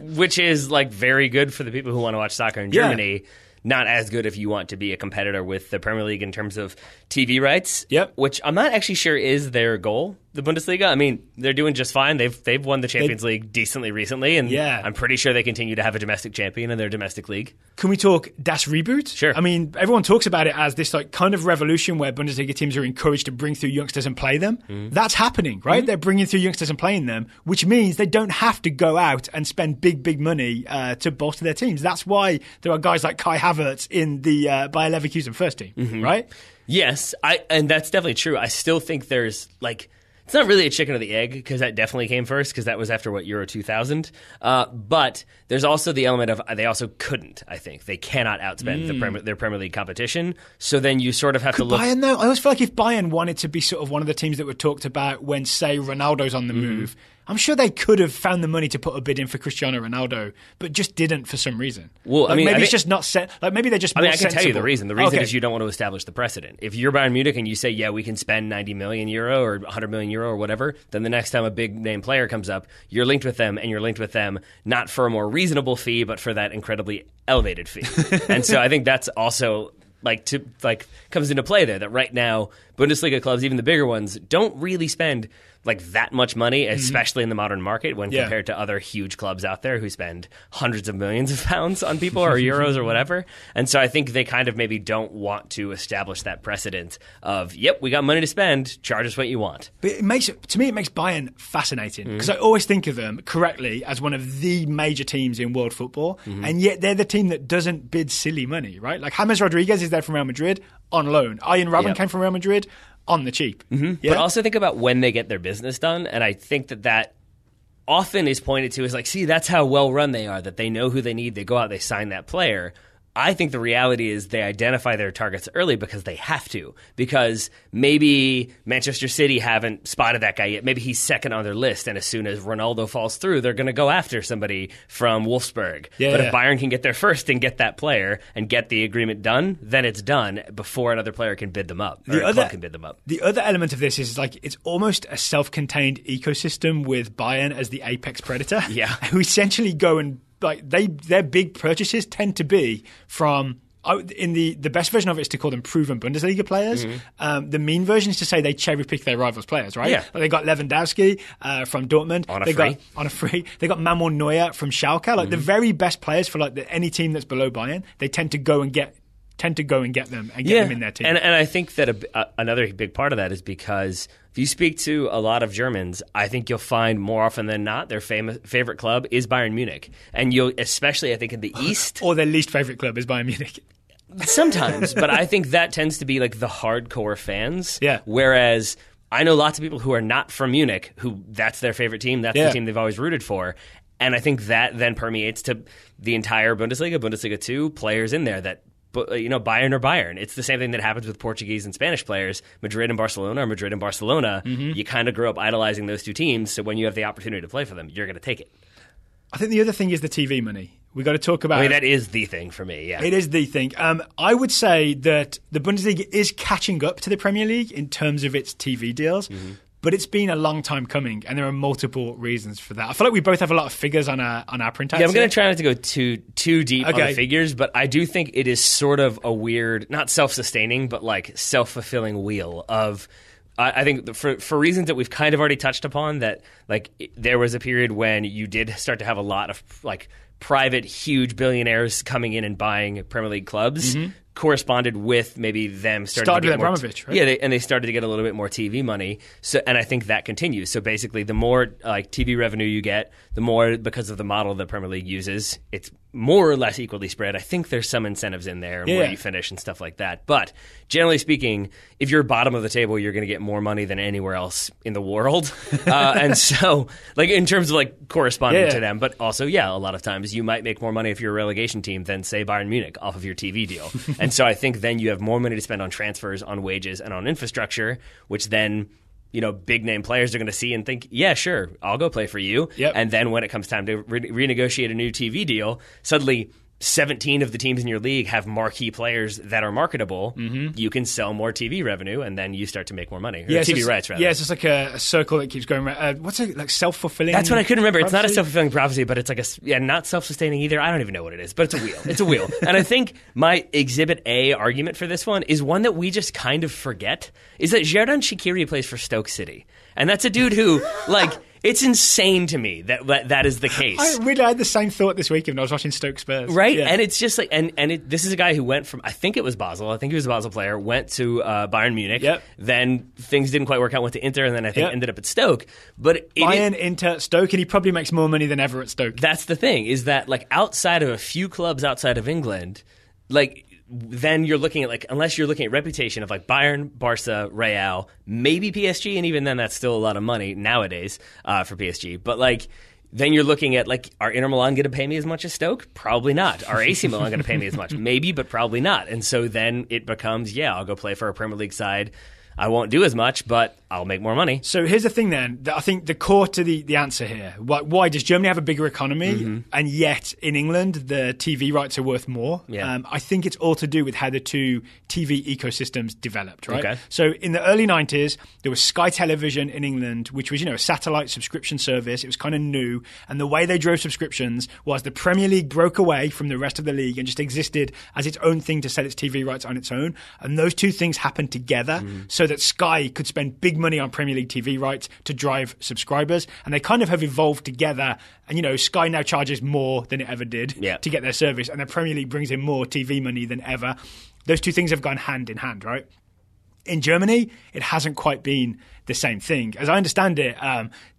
Which is like very good for the people who want to watch soccer in Germany. Not as good if you want to be a competitor with the Premier League in terms of TV rights, which I'm not actually sure is their goal, the Bundesliga. I mean, they're doing just fine. They've won the Champions League decently recently, and I'm pretty sure they continue to have a domestic champion in their domestic league. Can we talk Das Reboot? Sure. I mean, everyone talks about it as this like kind of revolution where Bundesliga teams are encouraged to bring through youngsters and play them. That's happening, right? They're bringing through youngsters and playing them, which means they don't have to go out and spend big money to bolster their teams. That's why there are guys like Kai Havertz in the Bayer Leverkusen first team, right? Yes, and that's definitely true. I still think there's It's not really a chicken or the egg, because that definitely came first, because that was after, Euro 2000. But there's also the element of they also couldn't, I think. They cannot outspend their Premier League competition. So then you sort of have to look... Bayern, though? I always feel like if Bayern wanted to be sort of one of the teams that were talked about when, say, Ronaldo's on the move, I'm sure they could have found the money to put a bid in for Cristiano Ronaldo, but just didn't for some reason. Well, like, maybe it's just not set. Like maybe they're just. I can tell you the reason. The reason is you don't want to establish the precedent. If you're Bayern Munich and you say, yeah, we can spend 90 million euro or 100 million euro or whatever, then the next time a big name player comes up, you're linked with them, and you're linked with them not for a more reasonable fee, but for that incredibly elevated fee. And so I think that's also comes into play there. That right now Bundesliga clubs, even the bigger ones, don't really spend that much money, especially in the modern market, when compared to other huge clubs out there who spend hundreds of millions of pounds on people or euros or whatever. And so I think they kind of maybe don't want to establish that precedent of, yep, we got money to spend, charge us what you want. But it makes Bayern fascinating, because I always think of them correctly as one of the major teams in world football, and yet they're the team that doesn't bid silly money, right? Like James Rodriguez is there from Real Madrid on loan. Arjen Robben came from Real Madrid on the cheap. Yeah? But also think about when they get their business done, and I think that often is pointed to as see, that's how well run they are, that they know who they need, they go out, they sign that player. I think the reality is they identify their targets early because they have to. Because maybe Manchester City haven't spotted that guy yet. Maybe he's second on their list, and as soon as Ronaldo falls through, they're going to go after somebody from Wolfsburg. But if Bayern can get there first and get that player and get the agreement done, then it's done before another player can bid them up, or a club can bid them up. The other element of this is it's almost a self-contained ecosystem with Bayern as the apex predator. Yeah. Who essentially go and their big purchases tend to be from in the best version of it is to call them proven Bundesliga players. The mean version is to say they cherry pick their rivals' players, right? Yeah. They got Lewandowski from Dortmund on a free. They got Manuel Neuer from Schalke. The very best players for any team that's below Bayern, they tend to go and get them and get them in their team. And I think that another big part of that is because if you speak to a lot of Germans, I think you'll find more often than not their favorite club is Bayern Munich. And you'll, especially I think in the East. Or their least favorite club is Bayern Munich. Sometimes, but I think that tends to be the hardcore fans. Yeah. Whereas I know lots of people who are not from Munich who that's their favorite team. That's the team they've always rooted for. And I think that then permeates to the entire Bundesliga, Bundesliga 2, players in there that Bayern or Bayern. It's the same thing that happens with Portuguese and Spanish players. Madrid and Barcelona or Madrid and Barcelona. You kind of grow up idolizing those two teams, so when you have the opportunity to play for them, you're going to take it. I think the other thing is the TV money. We got to talk about. That is the thing for me. Yeah, it is the thing. I would say that the Bundesliga is catching up to the Premier League in terms of its TV deals. But it's been a long time coming, and there are multiple reasons for that. I feel like we both have a lot of figures on our printouts. Yeah, I'm going to try not to go too deep on the figures, but I do think it is sort of a weird, not self-sustaining, but self-fulfilling wheel of. I think for reasons that we've kind of already touched upon, that there was a period when you did start to have a lot of private, huge billionaires coming in and buying Premier League clubs. Corresponded with maybe them starting to get more Abramovich, right? Yeah, and they started to get a little bit more TV money. So, and I think that continues. So basically, the more TV revenue you get, the more, because of the model the Premier League uses, it's more or less equally spread. I think there's some incentives in there and where you finish and stuff like that. But generally speaking, if you're bottom of the table, you're going to get more money than anywhere else in the world. And so, in terms of corresponding to them, but also, a lot of times you might make more money if you're a relegation team than, say, Bayern Munich off of your TV deal. And so I think then you have more money to spend on transfers, on wages, and on infrastructure, which then, big name players are going to see and think, yeah, sure, I'll go play for you. Yep. And then when it comes time to renegotiate a new TV deal, suddenly 17 of the teams in your league have marquee players that are marketable. You can sell more TV revenue, and then you start to make more money. Or TV rights, rather. Yeah, it's just a circle that keeps going around. What's it, self-fulfilling? That's what I couldn't remember. Prophecy? It's not a self-fulfilling prophecy, but it's not self-sustaining either. I don't even know what it is, but it's a wheel. It's a wheel. And I think my Exhibit A argument for this one is one that we just kind of forget, is that Xherdan Shaqiri plays for Stoke City. And that's a dude who, it's insane to me that is the case. I had the same thought this weekend when I was watching Stoke Spurs. Right? Yeah. And it's just this is a guy who went from, I think it was Basel, I think he was a Basel player, went to Bayern Munich. Yep. Then things didn't quite work out, went to Inter, and then I think ended up at Stoke. But Bayern, Inter, Stoke, and he probably makes more money than ever at Stoke. That's the thing, is that outside of a few clubs outside of England, then you're looking at like, unless you're looking at reputation of like Bayern, Barca, Real, maybe PSG, and even then that's still a lot of money nowadays for PSG. But like, then you're looking at like, are Inter Milan going to pay me as much as Stoke? Probably not. Are AC Milan going to pay me as much? Maybe, but probably not. And so then it becomes, I'll go play for a Premier League side. I won't do as much, but I'll make more money. So here's the thing then. I think the core to the answer here. Why does Germany have a bigger economy and yet in England the TV rights are worth more? Yeah. I think it's all to do with how the two TV ecosystems developed, right? Okay. So in the early 90s, there was Sky Television in England, which was, a satellite subscription service. It was kind of new. And the way they drove subscriptions was the Premier League broke away from the rest of the league and just existed as its own thing to sell its TV rights on its own. And those two things happened together so that Sky could spend big money on Premier League TV rights to drive subscribers, and they kind of have evolved together. And Sky now charges more than it ever did to get their service, and the Premier League brings in more TV money than ever. Those two things have gone hand in hand, right? In Germany, it hasn't quite been the same thing. As I understand it,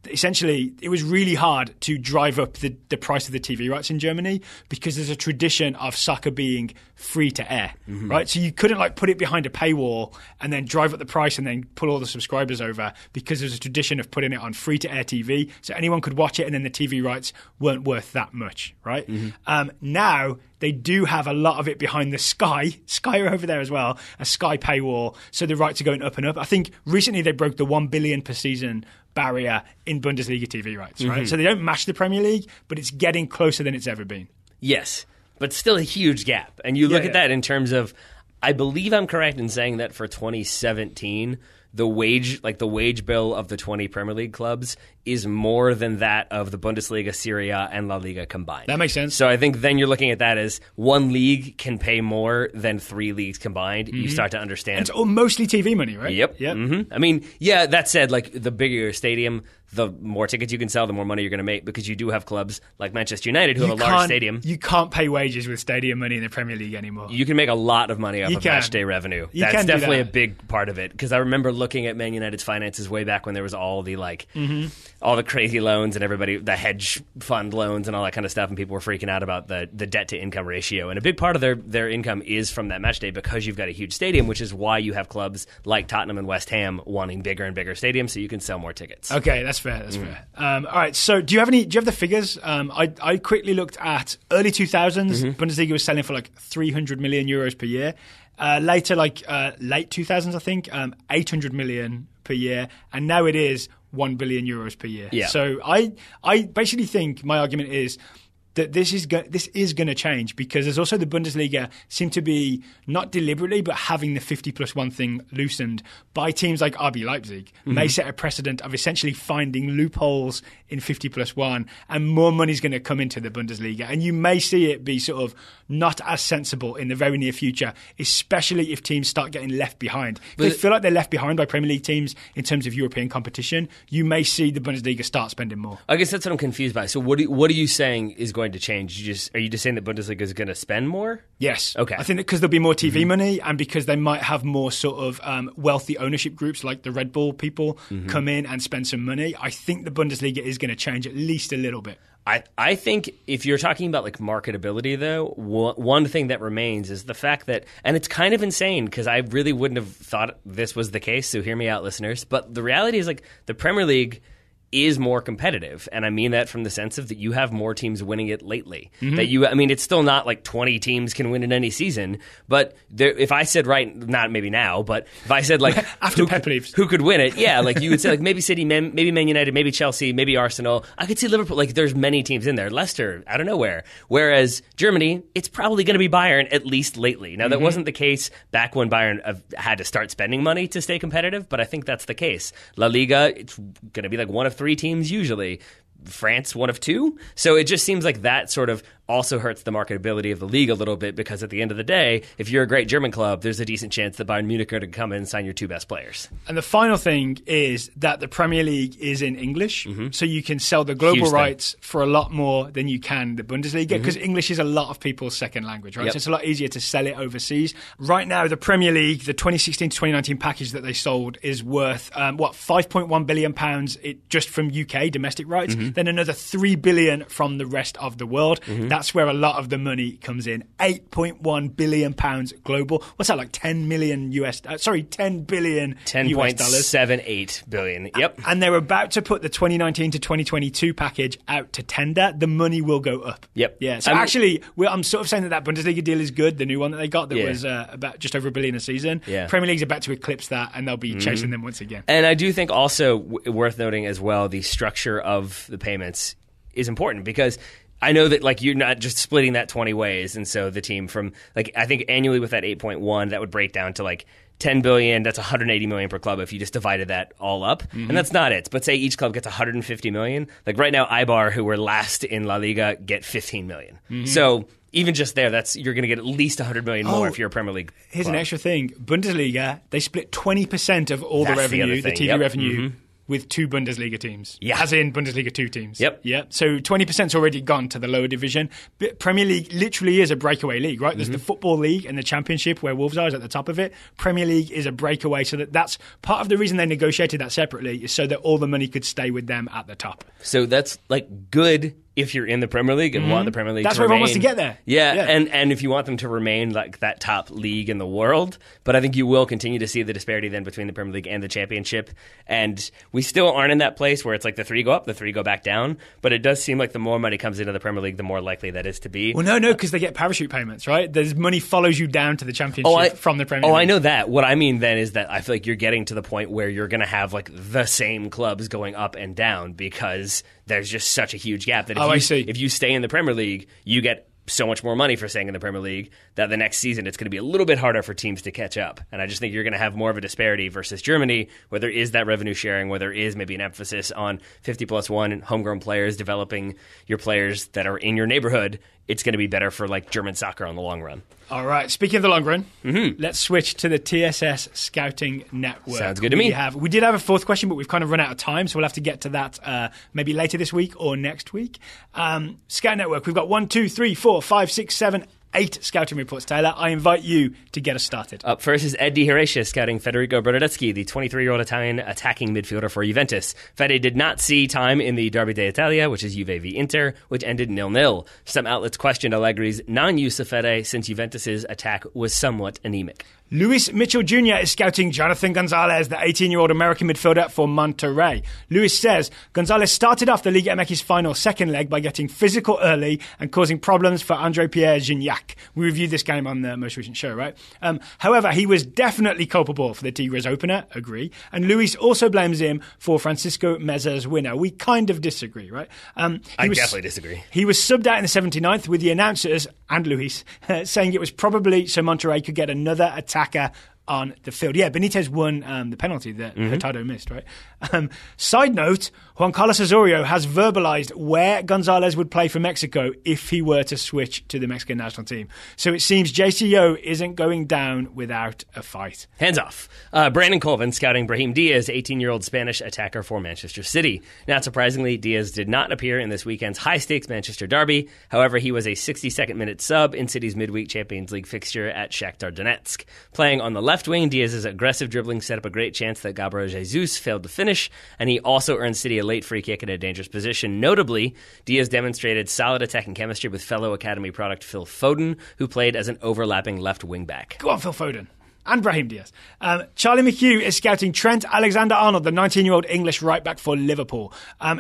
essentially, it was really hard to drive up the price of the TV rights in Germany because there's a tradition of soccer being free to air, right? So you couldn't put it behind a paywall and then drive up the price and then pull all the subscribers over because there's a tradition of putting it on free to air TV so anyone could watch it and then the TV rights weren't worth that much, right? Now they do have a lot of it behind the Sky are over there as well, a Sky paywall, so the rights are going up and up. I think recently they broke the 1 billion per season barrier in Bundesliga TV rights, right? So they don't match the Premier League, but it's getting closer than it's ever been. Yes, but still a huge gap. And you look at that in terms of, I believe I'm correct in saying that for 2017, the wage bill of the 20 Premier League clubs is more than that of the Bundesliga, Serie A, and La Liga combined. That makes sense. So I think then you're looking at that as one league can pay more than 3 leagues combined. You start to understand. And it's all mostly TV money, right? Yep. I mean, that said, the bigger your stadium, the more tickets you can sell, the more money you're going to make because you do have clubs like Manchester United who have a large stadium. You can't pay wages with stadium money in the Premier League anymore. You can make a lot of money off of match day revenue. That's definitely a big part of it because I remember looking at Man United's finances way back when there was all the all the crazy loans and everybody, the hedge fund loans and all that kind of stuff, and people were freaking out about the debt to income ratio. And a big part of their income is from that match day because you've got a huge stadium, which is why you have clubs like Tottenham and West Ham wanting bigger and bigger stadiums so you can sell more tickets. Okay, that's fair. That's fair. All right. So, do you have the figures? I quickly looked at early 2000s. Bundesliga was selling for 300 million euros per year. Later, late 2000s, I think, 800 million per year, and now it is 1 billion euros per year. Yeah. So I basically think my argument is that this is going to change because there's also the Bundesliga seem to be not deliberately but having the 50+1 thing loosened by teams like RB Leipzig may set a precedent of essentially finding loopholes in 50+1 and more money is going to come into the Bundesliga and you may see it be sort of not as sensible in the very near future, especially if teams start getting left behind. If they feel like they're left behind by Premier League teams in terms of European competition, you may see the Bundesliga start spending more. I guess that's what I'm confused by. So what are you saying is going to change? Are you just saying that Bundesliga is going to spend more? Yes. Okay. I think that because there'll be more TV money and because they might have more sort of wealthy ownership groups like the Red Bull people come in and spend some money, I think the Bundesliga is going to change at least a little bit. I think if you're talking about marketability, though, one thing that remains is the fact that, and it's kind of insane because I really wouldn't have thought this was the case, so hear me out, listeners, but the reality is the Premier League is more competitive, and I mean that from the sense of that you have more teams winning it lately. It's still not 20 teams can win in any season, but if I said not maybe now, but if I said after Pep leaves, who could win it? Yeah, you would say maybe City, maybe Man United, maybe Chelsea, maybe Arsenal. I could see Liverpool. There's many teams in there. Leicester, out of nowhere. Whereas Germany, it's probably going to be Bayern at least lately. Now that wasn't the case back when Bayern had to start spending money to stay competitive, but I think that's the case. La Liga, it's going to be one of 3 teams usually. France, one of 2. So it just seems like that sort of also hurts the marketability of the league a little bit because at the end of the day, if you're a great German club, there's a decent chance that Bayern Munich are going to come in and sign your 2 best players. And the final thing is that the Premier League is in English, so you can sell the global rights for a lot more than you can the Bundesliga because English is a lot of people's second language, right? So it's a lot easier to sell it overseas. Right now, the Premier League, the 2016 to 2019 package that they sold is worth, £5.1 billion just from UK domestic rights, then another £3 billion from the rest of the world. That that's where a lot of the money comes in. £8.1 billion global. What's that, like 10 million $10 billion $10.78 billion. Yep. And they're about to put the 2019 to 2022 package out to tender. The money will go up. Yep. Yeah. So I'm sort of saying that Bundesliga deal is good, the new one that they got that was about just over $1 billion a season. Yeah. Premier League's about to eclipse that, and they'll be chasing them once again. And I do think also worth noting as well, the structure of the payments is important, because I know that like you're not just splitting that 20 ways, and so the team from like I think annually with that 8.1 that would break down to like 10 billion, that's 180 million per club if you just divided that all up. And that's not it. But say each club gets 150 million. Like right now, Eibar, who were last in La Liga, get 15 million. So even just there, you're going to get at least 100 million more if you're a Premier League Here's club. An extra thing. Bundesliga, they split 20% of all the revenue, the TV revenue, with two Bundesliga teams. Yeah. As in Bundesliga 2 teams. Yep. So 20%'s already gone to the lower division. But Premier League literally is a breakaway league, right? There's the Football League and the Championship where Wolves are is at the top of it. Premier League is a breakaway, so that's part of the reason they negotiated that separately, is so that all the money could stay with them at the top. So that's like good if you're in the Premier League and want the Premier League That's to where remain. everyone wants to get there. Yeah. And if you want them to remain like that top league in the world. But I think you will continue to see the disparity then between the Premier League and the Championship. And we still aren't in that place where it's like the three go up, the three go back down. But it does seem like the more money comes into the Premier League, the more likely that is to be. Well, no, because they get parachute payments, right? There's money follows you down to the Championship from the Premier League. Oh, I know that. What I mean then is that I feel like you're getting to the point where you're going to have like the same clubs going up and down, because there's just such a huge gap that if you stay in the Premier League, you get so much more money for staying in the Premier League that the next season it's going to be a little bit harder for teams to catch up. And I just think you're going to have more of a disparity versus Germany, where there is that revenue sharing, where there is maybe an emphasis on 50+1 homegrown players, developing your players that are in your neighborhood. It's going to be better for like German soccer on the long run. All right. Speaking of the long run, let's switch to the TSS Scouting Network. Sounds good to me. We did have a fourth question, but we've kind of run out of time, so we'll have to get to that maybe later this week or next week. Scout Network, we've got 1, 2, 3, 4, 5, 6, 7, 8 scouting reports, Taylor. I invite you to get us started. Up first is Ed Di Horatia scouting Federico Bernardeschi, the 23-year-old Italian attacking midfielder for Juventus. Fede did not see time in the Derby d'Italia, which is Juve v Inter, which ended 0-0. Some outlets questioned Allegri's non-use of Fede since Juventus' attack was somewhat anemic. Luis Mitchell Jr. is scouting Jonathan Gonzalez, the 18-year-old American midfielder for Monterrey. Luis says Gonzalez started off the Liga MX final second leg by getting physical early and causing problems for André-Pierre Gignac. We reviewed this game on the most recent show, right? However, he was definitely culpable for the Tigres opener, agree. And Luis also blames him for Francisco Meza's winner. We kind of disagree, right? I definitely disagree. He was subbed out in the 79th with the announcers and Luis saying it was probably so Monterrey could get another attacker on the field. Yeah, Benitez won the penalty that Hurtado missed, right? Side note, Juan Carlos Osorio has verbalized where Gonzalez would play for Mexico if he were to switch to the Mexican national team. So it seems JCO isn't going down without a fight. Hands off. Brandon Colvin scouting Brahim Diaz, 18-year-old Spanish attacker for Manchester City. Not surprisingly, Diaz did not appear in this weekend's high-stakes Manchester derby. However, he was a 62nd minute sub in City's midweek Champions League fixture at Shakhtar Donetsk. Playing on the left wing, Diaz's aggressive dribbling set up a great chance that Gabriel Jesus failed to finish, and he also earned City a late free kick in a dangerous position. Notably, Diaz demonstrated solid attacking chemistry with fellow academy product Phil Foden, who played as an overlapping left wing back. Go on, Phil Foden. And Brahim Diaz. Charlie McHugh is scouting Trent Alexander-Arnold, the 19-year-old English right-back for Liverpool.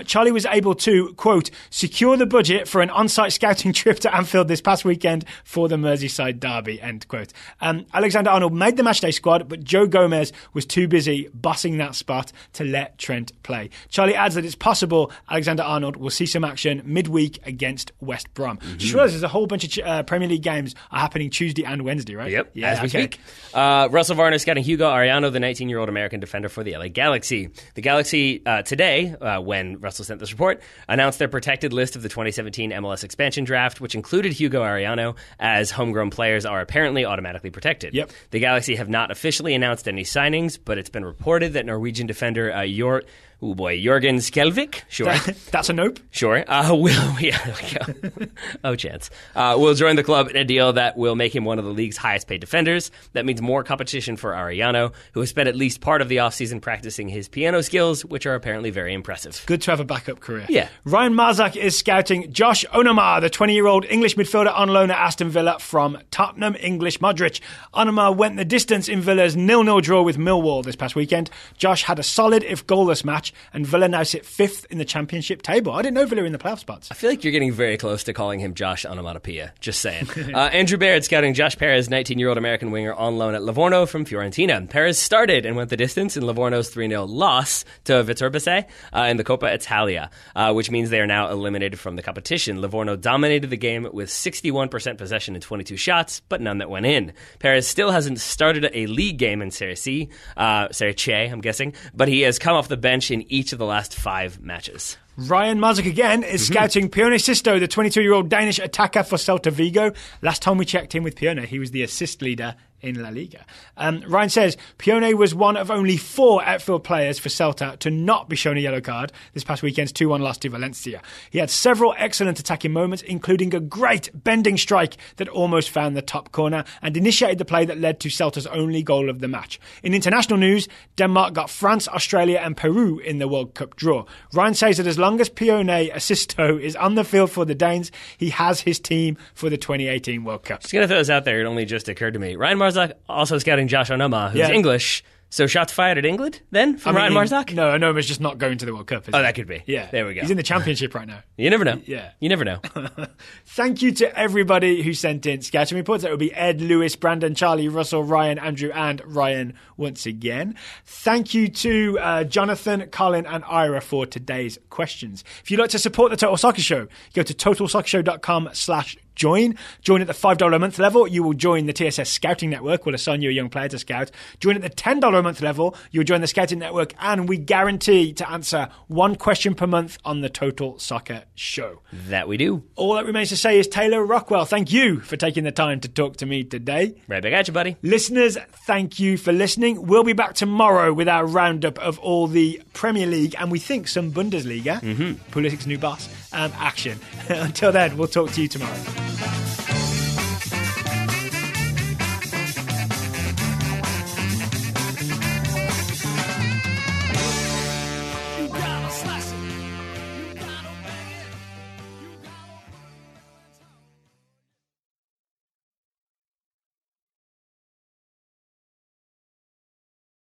Charlie was able to, quote, secure the budget for an on-site scouting trip to Anfield this past weekend for the Merseyside derby, end quote. Alexander-Arnold made the matchday squad, but Joe Gomez was too busy bossing that spot to let Trent play. Charlie adds that it's possible Alexander-Arnold will see some action midweek against West Brom. Just realised there's a whole bunch of Premier League games are happening Tuesday and Wednesday, right? Yep, as we speak. Russell Varner scouting Hugo Arellano, the 19-year-old American defender for the LA Galaxy. The Galaxy today, when Russell sent this report, announced their protected list of the 2017 MLS expansion draft, which included Hugo Arellano, as homegrown players are apparently automatically protected. Yep. The Galaxy have not officially announced any signings, but it's been reported that Norwegian defender Jørgen Skjelvik, sure. That's a nope. Sure. Chance. Will join the club in a deal that will make him one of the league's highest paid defenders. That means more more competition for Arellano, who has spent at least part of the offseason practicing his piano skills, which are apparently very impressive. Good to have a backup career. Yeah. Ryan Marzak is scouting Josh Onoma, the 20-year-old English midfielder on loan at Aston Villa from Tottenham English Modric. Onoma went the distance in Villa's 0-0 draw with Millwall this past weekend. Josh had a solid, if goalless, match, and Villa now sit 5th in the Championship table. I didn't know Villa were in the playoff spots. I feel like you're getting very close to calling him Josh Onomatopoeia. Just saying. Andrew Baird scouting Josh Perez, 19-year-old American winger on loan at Livorno from Fiorentina. Perez started and went the distance in Livorno's 3-0 loss to Viterbese in the Coppa Italia, which means they are now eliminated from the competition. Livorno dominated the game with 61% possession and 22 shots, but none that went in. Perez still hasn't started a league game in Serie C, Serie C, I'm guessing, but he has come off the bench in each of the last 5 matches. Ryan Marzak again is scouting Pione Sisto, the 22-year-old Danish attacker for Celta Vigo. Last time we checked in with Pione, he was the assist leader in La Liga. Ryan says Pione was one of only 4 outfield players for Celta to not be shown a yellow card this past weekend's 2-1 loss to Valencia. He had several excellent attacking moments, including a great bending strike that almost found the top corner and initiated the play that led to Celta's only goal of the match. In international news, Denmark got France, Australia and Peru in the World Cup draw. Ryan says that as long as Pione Sisto is on the field for the Danes, he has his team for the 2018 World Cup. Just going to throw this out there, it only just occurred to me. Ryan Marzak also scouting Josh Onoma, who's English. So shots fired at England, then, from Ryan Marzak? No, Onoma's just not going to the World Cup, is he? That could be. Yeah. There we go. He's in the Championship right now. You never know. Yeah. You never know. Thank you to everybody who sent in scouting reports. That would be Ed, Lewis, Brandon, Charlie, Russell, Ryan, Andrew, and Ryan once again. Thank you to Jonathan, Colin, and Ira for today's questions. If you'd like to support the Total Soccer Show, go to totalsoccershow.com/join. Join at the $5 a month level. You will join the TSS Scouting Network. We'll assign you a young player to scout. Join at the $10 a month level. You'll join the Scouting Network, and we guarantee to answer 1 question per month on the Total Soccer Show. That we do. All that remains to say is, Taylor Rockwell, thank you for taking the time to talk to me today. Right back at you, buddy. Listeners, thank you for listening. We'll be back tomorrow with our roundup of all the Premier League and we think some Bundesliga, Pulisic's new boss, action. Until then, we'll talk to you tomorrow.